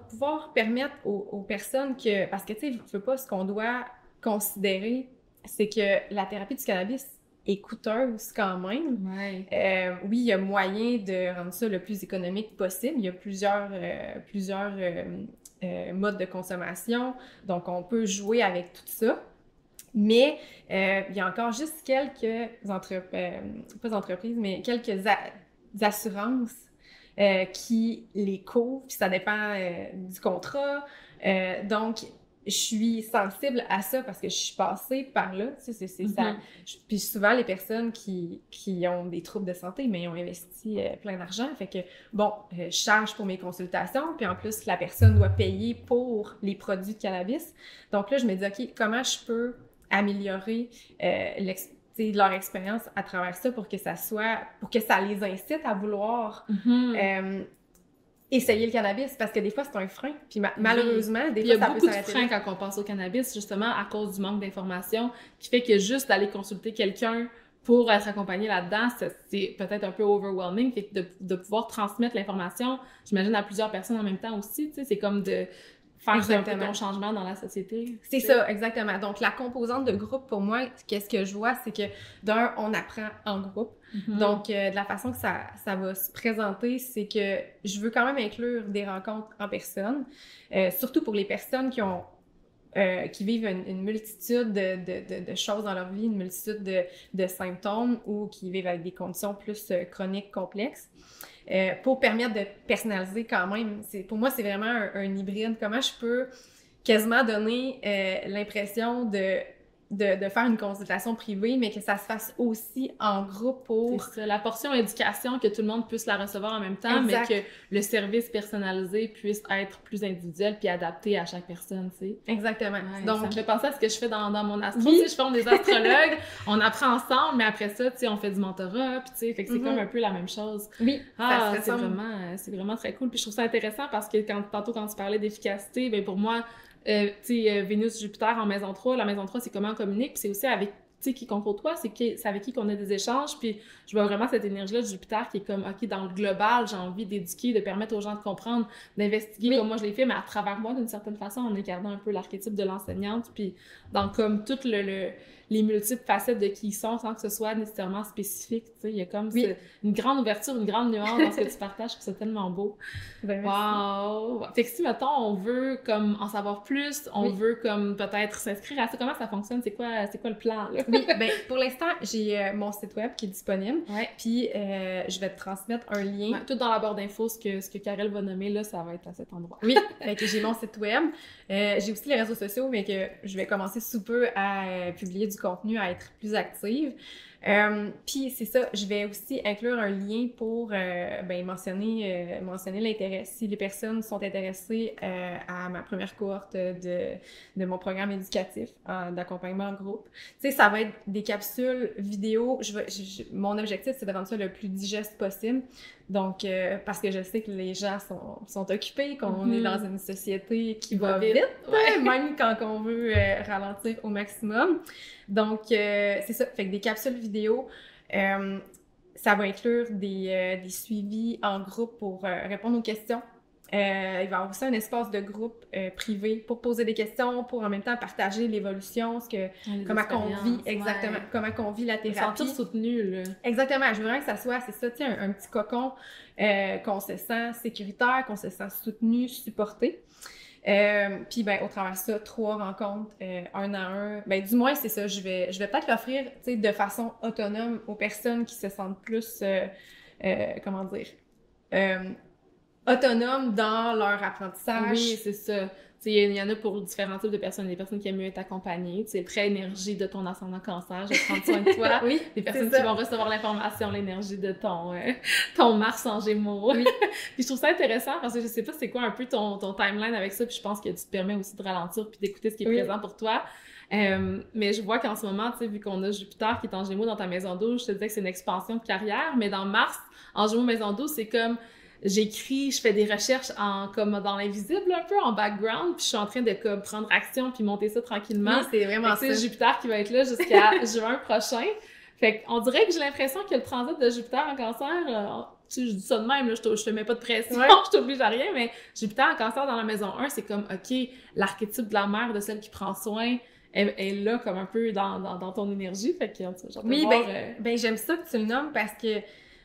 pouvoir permettre aux personnes que... Parce que, tu sais, je veux pas, ce qu'on doit considérer, c'est que la thérapie du cannabis est coûteuse quand même. Ouais. Oui, il y a moyen de rendre ça le plus économique possible. Il y a plusieurs modes de consommation, donc on peut jouer avec tout ça. Mais il y a encore juste quelques quelques assurances qui les couvrent, puis ça dépend du contrat. Donc, je suis sensible à ça parce que je suis passée par là. Tu sais, c'est ça. Puis souvent, les personnes qui ont des troubles de santé, mais ils ont investi plein d'argent. Fait que, bon, je charge pour mes consultations, puis en plus, la personne doit payer pour les produits de cannabis. Donc là, je me dis, OK, comment je peux améliorer leur expérience à travers ça pour que ça les incite à vouloir essayer le cannabis, parce que des fois c'est un frein, puis malheureusement des fois ça peut s'arrêter. Il y a beaucoup de freins quand on pense au cannabis, justement à cause du manque d'informations, qui fait que juste d'aller consulter quelqu'un pour être accompagné là-dedans, c'est peut-être un peu overwhelming, fait que de pouvoir transmettre l'information, j'imagine, à plusieurs personnes en même temps aussi, tu sais, c'est comme faire un peu ton changement dans la société. C'est ça, exactement. Donc, la composante de groupe, pour moi, qu'est-ce que je vois, c'est que d'un, on apprend en groupe. Donc, de la façon que ça va se présenter, c'est que je veux quand même inclure des rencontres en personne, surtout pour les personnes qui vivent une multitude de choses dans leur vie, une multitude de symptômes ou qui vivent avec des conditions plus chroniques, complexes. Pour permettre de personnaliser quand même. Pour moi, c'est vraiment un hybride. Comment je peux quasiment donner l'impression de faire une consultation privée, mais que ça se fasse aussi en groupe pour... C'est ça, la portion éducation, que tout le monde puisse la recevoir en même temps, exact. Mais que le service personnalisé puisse être plus individuel puis adapté à chaque personne, tu sais. Exactement. Ouais, donc, ça me fait penser à ce que je fais dans mon astro. Tu sais, je forme des astrologues, on apprend ensemble, mais après ça, tu sais, on fait du mentorat, puis tu sais, fait que c'est comme un peu la même chose. Oui, c'est vraiment très cool. Puis je trouve ça intéressant parce que tantôt, quand tu parlais d'efficacité, ben pour moi, tu sais, Vénus-Jupiter en maison 3, la maison 3, c'est comment on communique, puis c'est aussi avec, tu sais, qui qu'on côtoie, c'est avec qui qu'on a des échanges, puis je vois vraiment cette énergie-là de Jupiter qui est comme, OK, dans le global, j'ai envie d'éduquer, de permettre aux gens de comprendre, d'investiguer comme moi je l'ai fait, mais à travers moi, d'une certaine façon, en incarnant un peu l'archétype de l'enseignante, puis dans comme toutes les multiples facettes de qui ils sont, sans que ce soit nécessairement spécifique, tu sais, il y a comme une grande ouverture, une grande nuance dans ce que tu partages, je trouve ça tellement beau. Ben, wow! Fait que si, mettons, on veut comme en savoir plus, on veut comme peut-être s'inscrire à ça, comment ça fonctionne? C'est quoi le plan, là? Oui, ben pour l'instant, j'ai mon site web qui est disponible, puis je vais te transmettre un lien. Tout dans la barre d'infos, ce que Karel va nommer, là, ça va être à cet endroit. Oui, fait que j'ai mon site web. J'ai aussi les réseaux sociaux, mais que je vais commencer sous peu à publier du contenu, à être plus active. Puis c'est ça, je vais aussi inclure un lien pour mentionner l'intérêt. Si les personnes sont intéressées à ma première cohorte de mon programme éducatif d'accompagnement en groupe, tu sais, ça va être des capsules vidéo. Mon objectif, c'est de rendre ça le plus digeste possible. Donc, parce que je sais que les gens sont occupés, qu'on est dans une société qui va vite, même quand on veut ralentir au maximum. Donc, c'est ça. Fait que des capsules vidéo, ça va inclure des suivis en groupe pour répondre aux questions. Il va y avoir aussi un espace de groupe privé pour poser des questions, pour en même temps partager l'évolution, comment qu'on vit, exactement, comment qu'on vit la thérapie. Se sentir soutenu, là. Exactement. Je veux vraiment que ça soit, c'est ça, tu sais, un petit cocon qu'on se sent sécuritaire, qu'on se sent soutenu, supporté. Puis ben au travers de ça, 3 rencontres, 1 à 1. Ben du moins c'est ça, je vais peut-être l'offrir, tu sais, de façon autonome aux personnes qui se sentent plus autonomes dans leur apprentissage. Oui, c'est ça. Il y en a pour différents types de personnes. Des personnes qui aiment mieux être accompagnées. C'est très énergie de ton ascendant cancer, je vais prendre soin de toi. Oui, des personnes qui vont recevoir l'information, l'énergie de ton Mars en Gémeaux. Oui. Puis je trouve ça intéressant parce que je sais pas c'est quoi un peu ton timeline avec ça. Puis je pense que tu te permets aussi de ralentir puis d'écouter ce qui est présent pour toi. Mais je vois qu'en ce moment, tu sais, vu qu'on a Jupiter qui est en Gémeaux dans ta maison 12, je te disais que c'est une expansion de carrière. Mais dans Mars, en Gémeaux maison 12, c'est comme... J'écris, je fais des recherches comme dans l'invisible un peu, en background, puis je suis en train de comme prendre action puis monter ça tranquillement. Oui, c'est vraiment ça. C'est Jupiter qui va être là jusqu'à juin prochain. Fait qu'on dirait que j'ai l'impression que le transit de Jupiter en cancer, je dis ça de même, là, je te mets pas de pression, je t'oblige à rien, mais Jupiter en cancer dans la maison 1, c'est comme, OK, l'archétype de la mère, de celle qui prend soin, est là comme un peu dans ton énergie, fait que genre oui, ben j'aime ça que tu le nommes parce que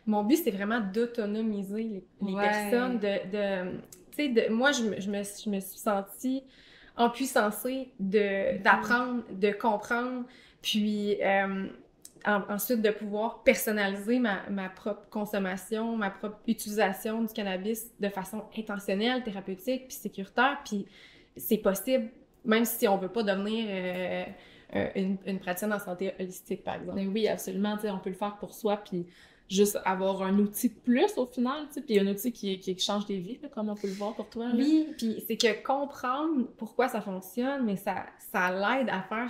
mon but, c'est vraiment d'autonomiser les personnes, tu sais, moi, je me suis sentie empuissancée d'apprendre, de comprendre, puis ensuite de pouvoir personnaliser ma propre consommation, ma propre utilisation du cannabis de façon intentionnelle, thérapeutique, puis sécuritaire, puis c'est possible, même si on veut pas devenir une praticienne en santé holistique, par exemple. Mais oui, absolument, tu sais, on peut le faire pour soi, puis juste avoir un outil de plus au final, tu sais, puis un outil qui change des vies, là, comme on peut le voir pour toi. Là. Oui, puis c'est que comprendre pourquoi ça fonctionne, mais ça l'aide à faire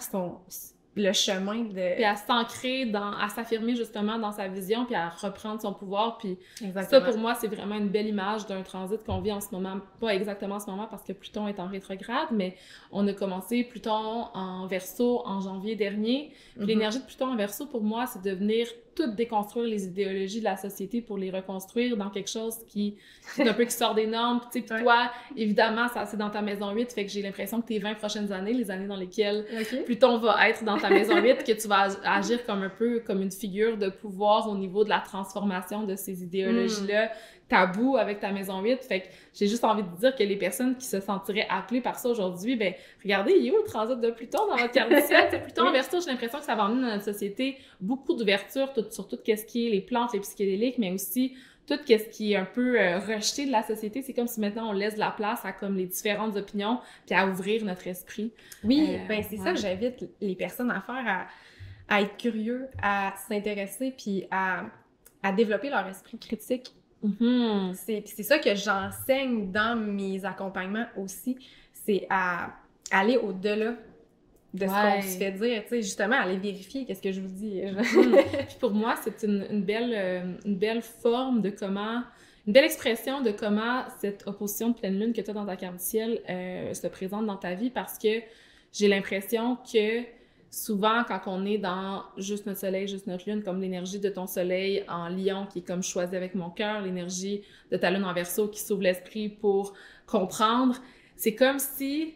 le chemin de... Puis à s'ancrer, à s'affirmer justement dans sa vision, puis à reprendre son pouvoir, puis exactement. Ça pour moi c'est vraiment une belle image d'un transit qu'on vit en ce moment, pas exactement en ce moment parce que Pluton est en rétrograde, mais on a commencé Pluton en Verseau en janvier dernier, puis l'énergie de Pluton en Verseau pour moi c'est de venir tout déconstruire les idéologies de la société pour les reconstruire dans quelque chose qui un peu qui sort des normes. Tu sais, puis toi, évidemment, ça c'est dans ta maison 8, fait que j'ai l'impression que tes 20 prochaines années, les années dans lesquelles Pluton va être dans ta maison 8, que tu vas agir comme un peu comme une figure de pouvoir au niveau de la transformation de ces idéologies-là tabou avec ta maison 8. Fait que j'ai juste envie de dire que les personnes qui se sentiraient appelées par ça aujourd'hui, ben regardez, il est où le transit de Pluton dans votre carte du ciel? Pluton en Verseau, j'ai l'impression que ça va emmener dans notre société beaucoup d'ouverture sur tout ce qui est les plantes, les psychédéliques, mais aussi tout ce qui est un peu rejeté de la société. C'est comme si maintenant on laisse de la place à comme les différentes opinions puis à ouvrir notre esprit. Oui, ben c'est ça que j'invite les personnes à faire, à être curieux, à s'intéresser puis à développer leur esprit critique. C'est ça que j'enseigne dans mes accompagnements aussi, c'est à aller au-delà de ce qu'on se fait dire, tu sais, justement, aller vérifier qu'est-ce que je vous dis. Puis pour moi, c'est une belle forme de comment, une belle expression de comment cette opposition de pleine lune que tu as dans ta carte du ciel se présente dans ta vie, parce que j'ai l'impression que souvent, quand on est dans juste notre soleil, juste notre lune, comme l'énergie de ton soleil en lion qui est comme choisi avec mon cœur, l'énergie de ta lune en Verseau qui s'ouvre l'esprit pour comprendre, c'est comme si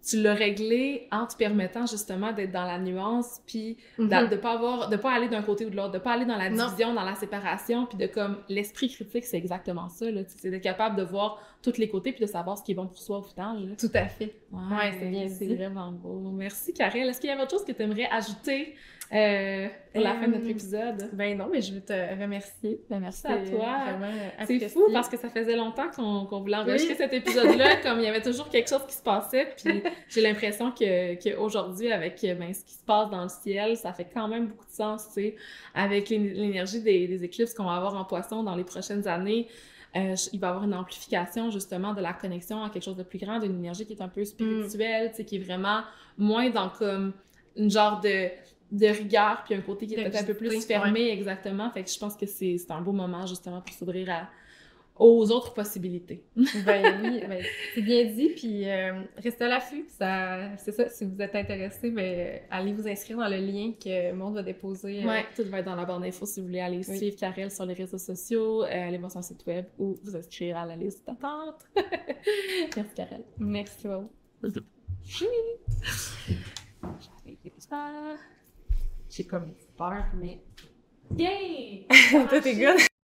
tu l'as réglé en te permettant justement d'être dans la nuance, puis de pas aller d'un côté ou de l'autre, de pas aller dans la division, dans la séparation, puis de comme l'esprit critique, c'est exactement ça, là, c'est d'être capable de voir tous les côtés puis de savoir ce qui est bon pour soi au final. Là. Tout à fait. Ouais, c'est bien dit. C'est vraiment beau. Merci, Karel. Est-ce qu'il y avait autre chose que tu aimerais ajouter pour la fin de notre épisode? Ben non, mais je veux te remercier. Ben merci à toi. C'est fou parce que ça faisait longtemps qu'on voulait enregistrer cet épisode-là, comme il y avait toujours quelque chose qui se passait, puis j'ai l'impression qu'aujourd'hui, avec ce qui se passe dans le ciel, ça fait quand même beaucoup de sens, tu sais, avec l'énergie des éclipses qu'on va avoir en Poisson dans les prochaines années. Il va y avoir une amplification justement de la connexion à quelque chose de plus grand, d'une énergie qui est un peu spirituelle, tu sais, qui est vraiment moins dans comme une genre de rigueur, puis un côté qui est peut-être un peu plus fermé, exactement. Fait que je pense que c'est un beau moment justement pour s'ouvrir aux autres possibilités. Ben oui, ben, c'est bien dit, puis restez à l'affût. C'est ça, si vous êtes intéressé, ben, allez vous inscrire dans le lien que Maud va déposer. Ouais, tout va être dans la barre d'infos si vous voulez aller suivre Karel sur les réseaux sociaux, aller voir son site web ou vous inscrire à la liste d'attente. Merci Karel. Merci Maud. J'ai comme peur, mais... Yay! Tout est good!